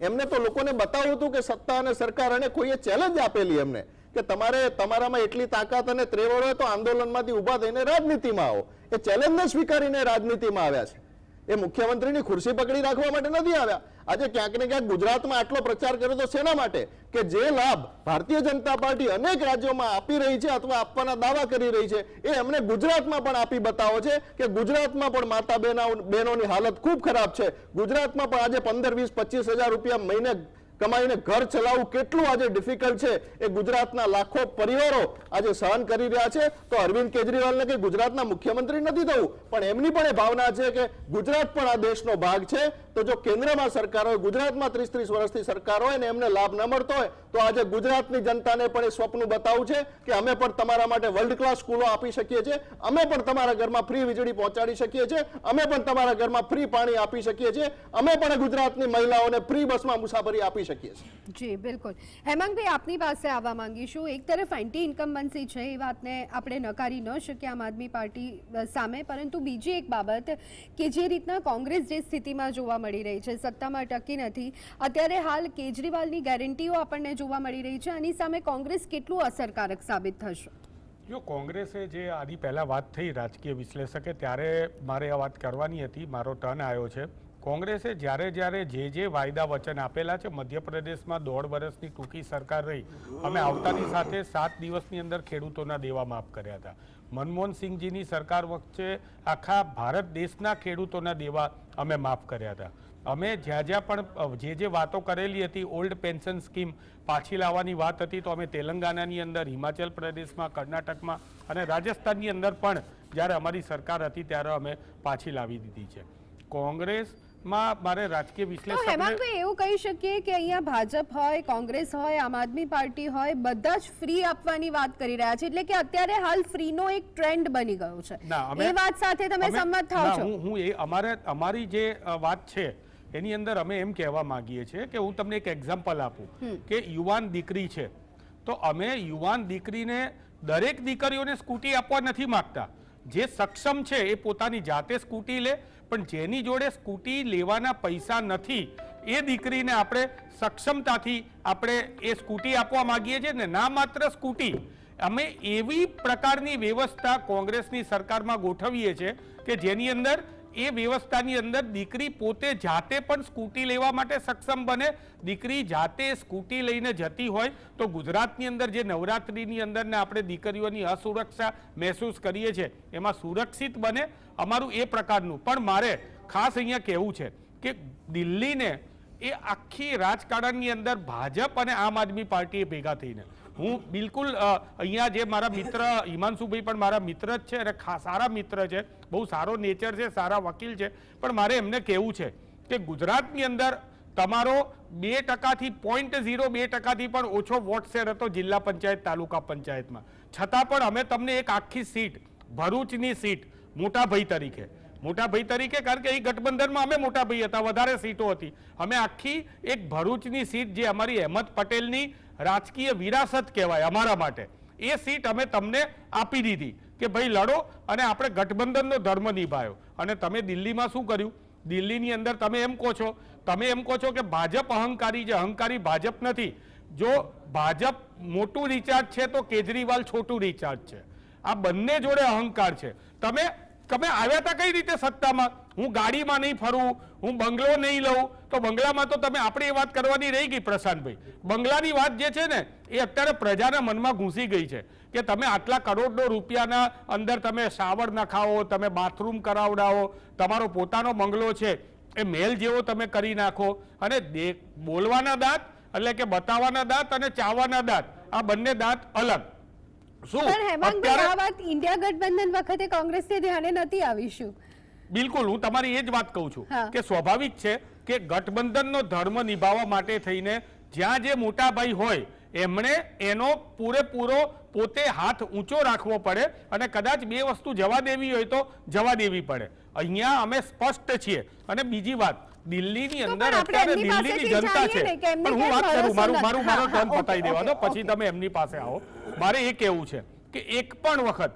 એમને તો લોકોને બતાવ્યું હતું કે સત્તા અને સરકાર, અને કોઈએ ચેલેન્જ આપેલી એમને કે તમારે તમારામાં એટલી તાકાત અને ત્રેવડ હોય તો આંદોલનમાંથી ઊભા થઈને રાજનીતિમાં આવો. એ ચેલેન્જને સ્વીકારીને રાજનીતિમાં આવ્યા છે. એ મુખ્યમંત્રીની ખુરશી પકડી રાખવા માટે નથી આવ્યા. આજે ક્યાંક ને ક્યાંક ગુજરાતમાં આટલો પ્રચાર કર્યો તો શેના માટે? કે જે લાભ ભારતીય જનતા પાર્ટી અનેક રાજ્યોમાં આપી રહી છે અથવા આપવાના દાવા કરી રહી છે એ એમને ગુજરાતમાં પણ આપી બતાવો છે કે ગુજરાતમાં પણ માતા બહેનોની હાલત ખૂબ ખરાબ છે. ગુજરાતમાં પણ આજે 15, 20, 25 હજાર રૂપિયા મહિને કમાઈને ઘર ચલાવવું કેટલું આજે ડિફિકલ્ટ છે એ ગુજરાતના લાખો પરિવારો આજે સહન કરી રહ્યા છે. તો અરવિંદ કેજરીવાલને કે ગુજરાતના મુખ્યમંત્રી નથી થવું, પણ એમની પણ એ ભાવના છે કે ગુજરાત પણ આ દેશનો ભાગ છે. તો જો કેન્દ્રમાં સરકાર હોય, ગુજરાતમાં 30-30 વર્ષથી સરકાર હોય ને એમને લાભ ન મળતો હોય તો આજે ગુજરાતની જનતાને પણ એ સ્વપ્ન બતાવવું છે કે અમે પણ તમારા માટે વર્લ્ડ ક્લાસ સ્કૂલો આપી શકીએ છીએ, અમે પણ તમારા ઘરમાં ફ્રી વીજળી પહોંચાડી શકીએ છીએ, અમે પણ તમારા ઘરમાં ફ્રી પાણી આપી શકીએ છીએ, અમે પણ ગુજરાતની મહિલાઓને ફ્રી બસમાં મુસાફરી આપી શકીએ છીએ. જી બિલકુલ. હેમાંગભાઈ, આપની પાસે આવવા માંગીશું. એક તરફ એન્ટી ઇન્કમ્બન્સી છે, એ વાતને આપણે નકારી ન શકીએ આમ આદમી પાર્ટી સામે, પરંતુ બીજી એક બાબત કે જે રીતના કોંગ્રેસ જે સ્થિતિમાં જોવા મળી રહી છે, સત્તામાં ટકી નથી, અત્યારે હાલ કેજરીવાલની ગેરંટીઓ આપણને જોવા મળી રહી છે, આની સામે કોંગ્રેસ કેટલું અસરકારક સાબિત થશે? જો કોંગ્રેસે જે આની પહેલાં વાત થઈ રાજકીય વિશ્લેષકે, ત્યારે મારે આ વાત કરવાની હતી, મારો ટર્ન આવ્યો છે. કોંગ્રેસે જ્યારે જે વાયદા વચન આપેલા છે, મધ્યપ્રદેશમાં 1.5 વર્ષની ટૂંકી સરકાર રહી, અમે આવતાની સાથે 7 દિવસની અંદર ખેડૂતોના દેવા માફ કર્યા હતા. મનમોહનસિંહજીની સરકાર વચ્ચે આખા ભારત દેશના ખેડૂતોના દેવા અમે માફ કર્યા હતા. અમે જ્યાં પણ જે વાતો કરેલી હતી, ઓલ્ડ પેન્શન સ્કીમ પાછી લાવવાની વાત હતી, તો અમે તેલંગાણાની અંદર, હિમાચલ પ્રદેશમાં, કર્ણાટકમાં અને રાજસ્થાનની અંદર પણ જ્યારે અમારી સરકાર હતી ત્યારે અમે પાછી લાવી દીધી છે. કોંગ્રેસમાં મારે રાજકીય વિશ્લેષક હેમાંગભાઈ એવું કહી શકીએ કે અહીંયા ભાજપ હોય, કોંગ્રેસ હોય, આમ આદમી પાર્ટી હોય, બધા જ ફ્રી આપવાની વાત કરી રહ્યા છે, એટલે કે અત્યારે હાલ ફ્રીનો એક ટ્રેન્ડ બની ગયો છે. એ વાત સાથે તમે સંમત થાઓ છો? હું અમારી જે વાત છે એની અંદર અમે એમ કહેવા માંગીએ છીએ કે હું તમને એક એક્ઝામ્પલ આપું કે યુવાન દીકરી છે, તો અમે યુવાન દીકરીને, દરેક દીકરીઓને સ્કૂટી આપવા નથી માંગતા. જે સક્ષમ છે એ પોતાની જાતે સ્કૂટી લે, પણ જેની જોડે સ્કૂટી લેવાના પૈસા નથી એ દીકરીને આપણે સક્ષમતાથી આપણે એ સ્કૂટી આપવા માંગીએ છીએ. ને ના માત્ર સ્કૂટી, અમે એવી પ્રકારની વ્યવસ્થા કોંગ્રેસની સરકારમાં ગોઠવીએ છીએ કે જેની અંદર એ વ્યવસ્થાની અંદર દીકરી પોતે જાતે પણ સ્કૂટી લેવા માટે સક્ષમ બને. દીકરી જાતે સ્કૂટી લઈને જતી હોય તો ગુજરાતની અંદર જે નવરાત્રિની અંદર ને આપણે દીકરીઓની અસુરક્ષા મહેસૂસ કરીએ છીએ એમાં સુરક્ષિત બને. અમારું એ પ્રકારનું. પણ મારે ખાસ અહીંયા કહેવું છે કે દિલ્હીને એ આખી રાજકારણની અંદર ભાજપ અને આમ આદમી પાર્ટીએ ભેગા થઈને, હું બિલકુલ અહીંયા જે મારા મિત્ર હિમાંશુભાઈ પણ મારા મિત્ર જ છે અને સારા મિત્ર છે, બહુ સારો નેચર છે, સારા વકીલ છે, પણ મારે એમને કહેવું છે કે ગુજરાતની અંદર તમારો 2%થી 0.02%થી પણ ઓછો વોટ શેર હતો જિલ્લા પંચાયત, તાલુકા પંચાયતમાં, છતાં પણ અમે તમને એક આખી સીટ, ભરૂચની સીટ મોટા ભાઈ તરીકે, કારણ કે એ ગઠબંધનમાં અમે મોટા ભાઈ હતા, વધારે સીટો હતી, અમે આખી એક ભરૂચની સીટ જે અમારી અહેમદ પટેલની રાજકીય વિરાસત કહેવાય અમારા માટે, એ સીટ અમે તમને આપી દીધી કે ભાઈ લડો, અને આપણે ગઠબંધનનો ધર્મ નિભાવ્યો. અને તમે દિલ્હીમાં શું કર્યું? દિલ્હીની અંદર તમે એમ કહો છો કે ભાજપ અહંકારી છે. અહંકારી ભાજપ નથી. જો ભાજપ મોટું રિચાર્જ છે તો કેજરીવાલ છોટું રિચાર્જ છે. આ બંને જોડે અહંકાર છે. તમે આવ્યા હતા કઈ રીતે સત્તામાં? હું ગાડીમાં નહીં ફરું, હું બંગલો નહીં લઉં, તો બંગલામાં તો તમે આપણે એ વાત કરવાની રહી ગઈ પ્રશાંતભાઈ. બંગલાની વાત જે છે ને એ અત્યારે પ્રજાના મનમાં ઘૂસી ગઈ છે કે તમે આટલા કરોડો રૂપિયાના અંદર તમે શાવર નખાવો, તમે બાથરૂમ કરાવડાવો, તમારો પોતાનો બંગલો છે એ મહેલ જેવો તમે કરી નાખો, અને બોલવાના દાંત એટલે કે બતાવવાના દાંત અને ચાવવાના દાંત, આ બંને દાંત અલગ. શું પણ હેમાંગભાઈ આ વાત ઇન્ડિયા ગઠબંધન વખતે કોંગ્રેસને ધ્યાને નથી આવી શું? બિલકુલ, હું તમારી એ જ વાત કહું છું હા. કે સ્વાભાવિક છે કે ગઠબંધનનો ધર્મ નિભાવવા માટે થઈને જ્યાં જે મોટા ભાઈ હોય એમણે એનો પૂરેપૂરો પોતે હાથ ઊંચો રાખવો પડે, અને કદાચ બે વસ્તુ જવા દેવી હોય તો જવા દેવી પડે. અહીંયા અમે સ્પષ્ટ છીએ. અને બીજી વાત, દિલ્હીની અંદર અત્યારે દિલ્હીની જનતા છે, પણ હું વાત કરું, મારો ટર્ન પતાવી દેવા દો, પછી તમે એમની પાસે આવો. મારે એ કહેવું છે કે એક પણ વખત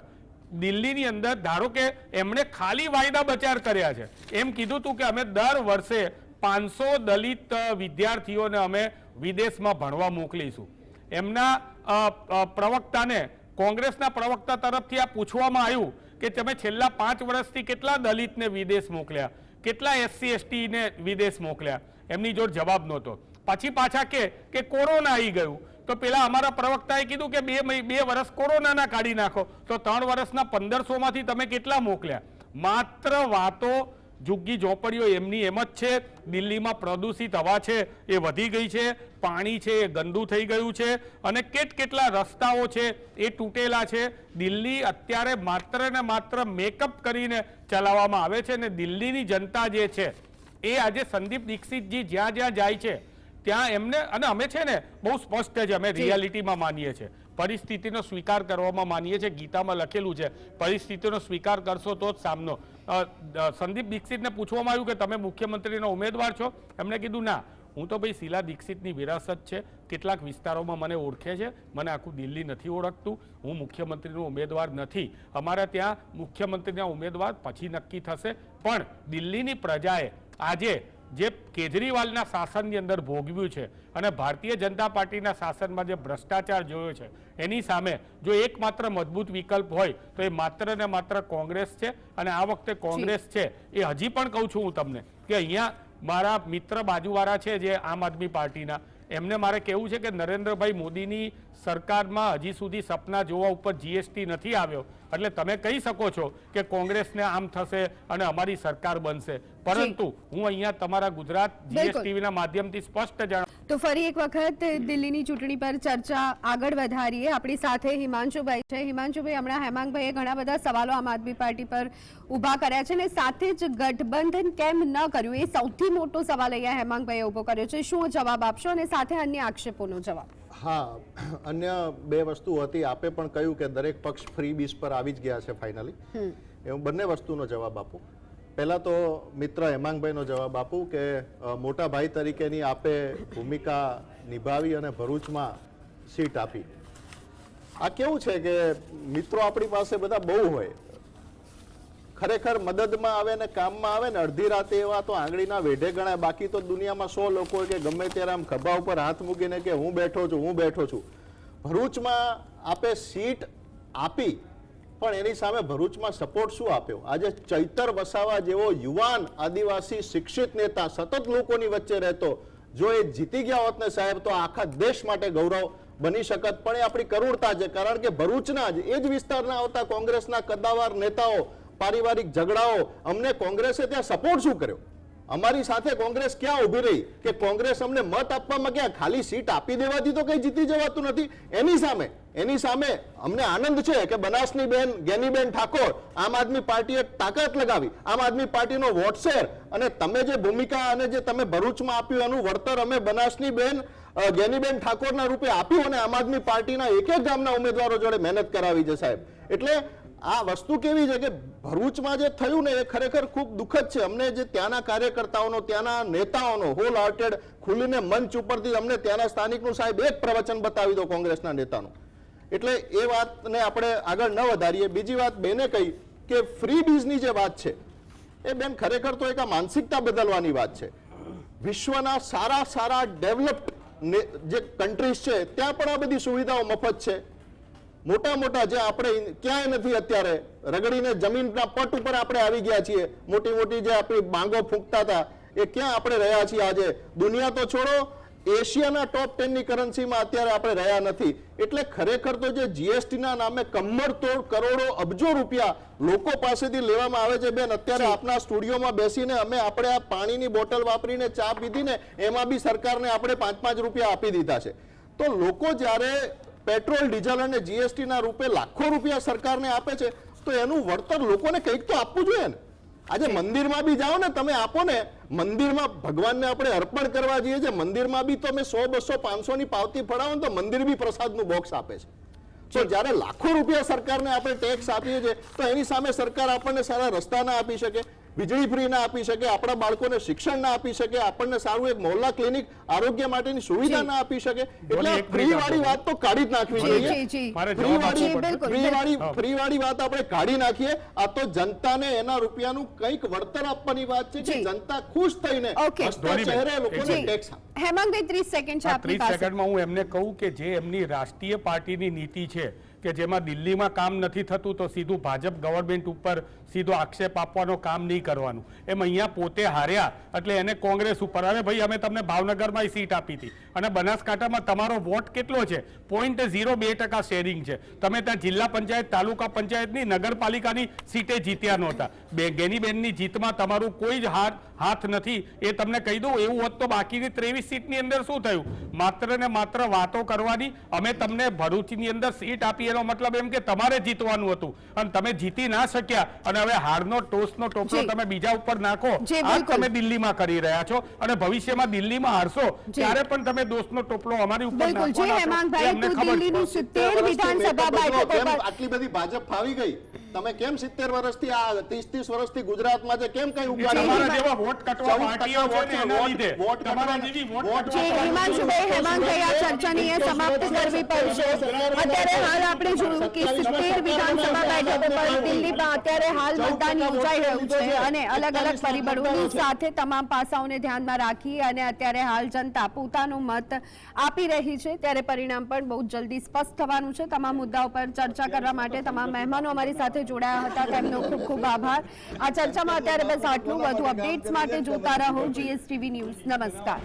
દિલ્હીની અંદર ધારો કે એમણે ખાલી વાયદા બચાર કર્યા છે, એમ કીધું હતું કે અમે દર વર્ષે 500 દલિત વિદ્યાર્થીઓને અમે વિદેશમાં ભણવા મોકલીશું. એમના પ્રવક્તાને, કોંગ્રેસના પ્રવક્તા તરફથી આ પૂછવામાં આવ્યું કે તમે છેલ્લા 5 વર્ષથી કેટલા દલિતને વિદેશ મોકલ્યા, કેટલા SC ST ને વિદેશ મોકલ્યા? એમની જોડે જવાબ નહોતો. પછી પાછા કે કોરોના આવી ગયું, તો પેલા અમારા પ્રવક્તાએ કીધું કે બે વર્ષ કોરોનાના કાઢી નાખો, તો 3 વર્ષના 1500 માંથી તમે કેટલા મોકલ્યા? માત્ર વાતો, ઝુગ્ગી ઝોપડીઓ એમની એમ જ છે. દિલ્હીમાં પ્રદૂષિત હવા છે એ વધી ગઈ છે, પાણી છે એ ગંદુ થઈ ગયું છે, અને કેટલા રસ્તાઓ છે એ તૂટેલા છે. દિલ્હી અત્યારે માત્ર ને માત્ર મેકઅપ કરીને ચલાવવામાં આવે છે, અને દિલ્હીની જનતા જે છે એ આજે સંદીપ દીક્ષિતજી જ્યાં જ્યાં જાય છે ત્યાં એમને, અને અમે છે ને બહુ સ્પષ્ટ છે, અમે રિયાલિટીમાં માનીએ છીએ, પરિસ્થિતિનો સ્વીકાર કરવામાં માનીએ છીએ. ગીતામાં લખેલું છે પરિસ્થિતિનો સ્વીકાર કરશો તો જ સામનો. સંદીપ દીક્ષિતને પૂછવામાં આવ્યું કે તમે મુખ્યમંત્રીના ઉમેદવાર છો? એમણે કીધું ના, હું તો ભાઈ શીલા દીક્ષિતની વિરાસત છે, કેટલાક વિસ્તારોમાં મને ઓળખે છે, મને આખું દિલ્હી નથી ઓળખતું, હું મુખ્યમંત્રીનો ઉમેદવાર નથી. અમારા ત્યાં મુખ્યમંત્રીના ઉમેદવાર પછી નક્કી થશે. પણ દિલ્હીની પ્રજાએ આજે જે કેજરીવાલના શાસનની અંદર ભોગવ્યું છે અને ભારતીય જનતા પાર્ટીના શાસનમાં જે ભ્રષ્ટાચાર જોયો છે, એની સામે જો એકમાત્ર મજબૂત વિકલ્પ હોય તો એ માત્ર ને માત્ર કોંગ્રેસ છે. અને આ વખતે કોંગ્રેસ છે એ હજી પણ કહું છું હું તમને કે અહીંયા મારા મિત્ર બાજુવાળા છે જે આમ આદમી પાર્ટીના, એમને મારે કહેવું છે કે નરેન્દ્રભાઈ મોદીની સરકારમાં હજી સુધી સપના જોવા ઉપર GST નથી આવ્યો, એટલે તમે કહી શકો છો કે કોંગ્રેસને આમ થશે અને અમારી સરકાર બનશે. પરંતુ હું અહીંયા તમારા ગુજરાત GSTVના માધ્યમથી સ્પષ્ટ જણાવું. તો ફરી એક વખત દિલ્હીની ચૂંટણી પર ચર્ચા આગળ વધારીએ. આપણી સાથે હિમાંશુભાઈ છે. હિમાંશુભાઈ, હમણાં હેમાંગભાઈએ ઘણા બધા સવાલો આમ આદમી પાર્ટી પર ઊભા કર્યા છે, અને સાથે જ ગઠબંધન કેમ ન કર્યું એ સૌથી મોટો સવાલ અહીંયા હેમાંગભાઈએ ઊભો કર્યો છે. શું જવાબ આપશો, અને સાથે અન્ય આક્ષેપોનો જવાબ? હા, અન્ય બે વસ્તુ હતી. આપે પણ કહ્યું કે દરેક પક્ષ ફ્રી બીસ પર આવી જ ગયા છે ફાઇનલી. હું બંને વસ્તુનો જવાબ આપું. પહેલા તો મિત્ર હેમાંગભાઈનો જવાબ આપું કે મોટા ભાઈ તરીકેની આપે ભૂમિકા નિભાવી અને ભરૂચમાં સીટ આપી. આ કેવું છે કે મિત્રો આપણી પાસે બધા બહુ હોય, ખરેખર મદદમાં આવે ને કામમાં આવે ને અડધી રાતે એવા તો આંગળીના વેઢે ગણાય. બાકી તો દુનિયામાં 100 લોકો હોય કે ગમે ત્યારે આમ ખભા ઉપર હાથ મૂકીને કે હું બેઠો છું. ભરૂચમાં આપે સીટ આપી, પણ એની સામે ભરૂચમાં સપોર્ટ શું આપ્યો? આજે ચૈતર વસાવા જેવો યુવાન આદિવાસી શિક્ષિત નેતા સતત લોકોની વચ્ચે રહેતો, જો એ જીતી ગયા હોત ને સાહેબ, તો આખા દેશ માટે ગૌરવ બની શકત. પણ એ આપણી કરુણતા છે, કારણ કે ભરૂચના જ એ જ વિસ્તારના આવતા કોંગ્રેસના કદ્દાવર નેતાઓ, પારિવારિક ઝઘડાઓ, અમને કોંગ્રેસે ત્યાં સપોર્ટ શું કર્યો? અમારી સાથે કોંગ્રેસ ક્યાં ઊભી રહી કે કોંગ્રેસ અમને મત આપવામાં ક્યાં ખાલી સીટ આપી દેવાથી તો કઈ જીતી જવાતું નથી. એની સામે અમને આનંદ છે કે બનાસની બેન ગેનીબેન ઠાકોર આમ આદમી પાર્ટીએ તાકાત લગાવી, આમ આદમી પાર્ટીનો વોટ શેર, અને તમે જે ભૂમિકા અને જે તમે ભરૂચમાં આપ્યું એનું વળતર અમે બનાસની બેન ગેનીબેન ઠાકોરના રૂપે આપ્યું, અને આમ આદમી પાર્ટીના એક એક ગામના ઉમેદવારો જોડે મહેનત કરાવી છે સાહેબ. એટલે આ વસ્તુ કેવી છે કે ભરૂચમાં જે થયું ને એ ખરેખર ખૂબ દુઃખદ છે. અમને જે ત્યાંના કાર્યકર્તાઓનો, ત્યાંના નેતાઓનો હોલ હાર્ટેડ ખુલીને મંચ ઉપરથી અમને ત્યાંના સ્થાનિકનું સાહેબ એક પ્રવચન બતાવી દો કોંગ્રેસના નેતાનું. એટલે એ વાતને આપણે આગળ ન વધારીએ. બીજી વાત બેને કહી કે ફ્રી બીઝની જે વાત છે એ બેન ખરેખર તો એક આ માનસિકતા બદલવાની વાત છે. વિશ્વના સારા ડેવલપ્ડ જે કન્ટ્રીઝ છે ત્યાં પણ આ બધી સુવિધાઓ મફત છે. મોટા મોટા જે આપણે ક્યાંય નથી અત્યારે રગડીને જમીનના પટ ઉપર આપણે આવી ગયા છીએ. મોટી મોટી જે આપણી બાંગો ફૂંકતા હતા એ ક્યાં આપણે રહ્યા છીએ આજે? દુનિયા તો છોડો, એશિયાના ટોપ 10 ની કરન્સીમાં અત્યારે આપણે રહ્યા નથી. એટલે ખરેખર તો જે જીએસટી ના નામે કમરતોડ કરોડો અબજો રૂપિયા લોકો પાસેથી લેવામાં આવે છે. બેન, અત્યારે આપના સ્ટુડિયોમાં બેસીને આપણે આ પાણીની બોટલ વાપરીને ચા પીધી ને એમાં બી સરકારને આપણે 5-5 રૂપિયા આપી દીધા છે. તો લોકો જ્યારે પેટ્રોલ ડીઝલ અને જીએસટી ના રૂપે લાખો રૂપિયા સરકારને આપે છે તો એનું વળતર લોકોને કંઈક તો આપવું જોઈએ ને. આજે મંદિરમાં બી જાઓ ને તમે, આપો ને. મંદિરમાં ભગવાનને આપણે અર્પણ કરવા જઈએ છીએ, મંદિરમાં બી તમે 100, 200, 500 ની પાવતી ફડાવો ને તો મંદિર બી પ્રસાદનું બોક્સ આપે છે. તો જ્યારે લાખો રૂપિયા સરકારને આપણે ટેક્સ આપીએ છીએ તો એની સામે સરકાર આપણને સારા રસ્તા ના આપી શકે, વીજળી ફ્રી ના આપી શકે, આપણા બાળકોને શિક્ષણ ના આપી શકે, આપણને સારું એક મોહલ્લા ક્લિનિક આરોગ્ય માટેની સુવિધા ના આપી શકે. એટલે ફ્રી વાળી વાત તો કાઢી જ નાખવી જોઈએ. ફ્રી વાળી વાત આપણે કાઢી નાખીએ. આ તો જનતાને એના રૂપિયાનું કંઈક વળતર આપવાની વાત છે કે જનતા ખુશ થઈને હસતા ચહેરે લોકોને ટેક્સ આપે. હેમાંગભાઈ 30 સેકન્ડ છે આપની 30 પાસે. સેકન્ડમાં હું એમને કહું કે જે એમની રાષ્ટ્રીય પાર્ટીની નીતિ છે કે જેમાં દિલ્હીમાં કામ નથી થતું તો સીધું ભાજપ ગવર્મેન્ટ ઉપર સીધો આક્ષેપ આપવાનો, કામ નહીં કરવાનું. એમ અહીંયા પોતે હાર્યા એટલે એને કોંગ્રેસ ઉપર, અરે ભાઈ અમે તમને ભાવનગરમાં સીટ આપી હતી અને બનાસકાંઠામાં તમારો વોટ કેટલો છે? 0.02% શેરિંગ છે. તમે ત્યાં જિલ્લા પંચાયત, તાલુકા પંચાયતની, નગરપાલિકાની સીટે જીત્યા નહોતા. ગેનીબેનની જીતમાં તમારું કોઈ જ હાથ નથી, એ તમને કહી દઉં. એવું હોત તો બાકીની 23 સીટની અંદર શું થયું? માત્ર ને માત્ર વાતો કરવાની. અમે તમને ભરૂચની અંદર સીટ આપી એનો મતલબ એમ કે તમારે જીતવાનું હતું અને તમે જીતી ના શક્યા અને હવે હારનો ટોસનો ટોપલો તમે બીજા ઉપર નાખો. આ તમે દિલ્હીમાં કરી રહ્યા છો અને ભવિષ્યમાં દિલ્હીમાં હારશો ત્યારે પણ તમે દોષનો ટોપલો અમારી ઉપર બિલકુલ જી હેમાંગભાઈ, તો દિલ્હીની 70 વિધાનસભા બેઠકો પર આટલી બધી ભાજપ ફાવી ગઈ. તમે કેમ 70 વર્ષથી આ 30 વર્ષથી ગુજરાતમાં છે કેમ કઈ ઉગાડી? તમારા જેવા વોટ કટવા પાર્ટીઓ છે ને એના લીધે તમારા જેવી વોટ જે હિમાંશુભાઈ, હેમાંગભાઈ, આ ચર્ચાની એ સમાપ્ત કરવી પડશે. અત્યારે હાલ આપણે જોયું કે 70 વિધાનસભા બેઠકો પર દિલ્હીમાં અત્યારે હાલ મતદાન યોજાઈ રહ્યું છે અને અલગ અલગ પરિબળોની સાથે તમામ પાસાઓને ધ્યાનમાં રાખી અને અત્યારે હાલ જનતા પોતાનો મત આપી રહી છે. ત્યારે પરિણામ પણ બહુ જલ્દી સ્પષ્ટ થવાનું છે. તમામ મુદ્દાઓ પર ચર્ચા કરવા માટે તમામ મહેમાનો અમારી સાથે જોડાયા હતા, તેમનો ખૂબ ખૂબ આભાર. આ ચર્ચામાં અત્યારે બસ આટલું. વધુ અપડેટ્સ માટે જોતા રહો GSTV ન્યૂઝ. નમસ્કાર.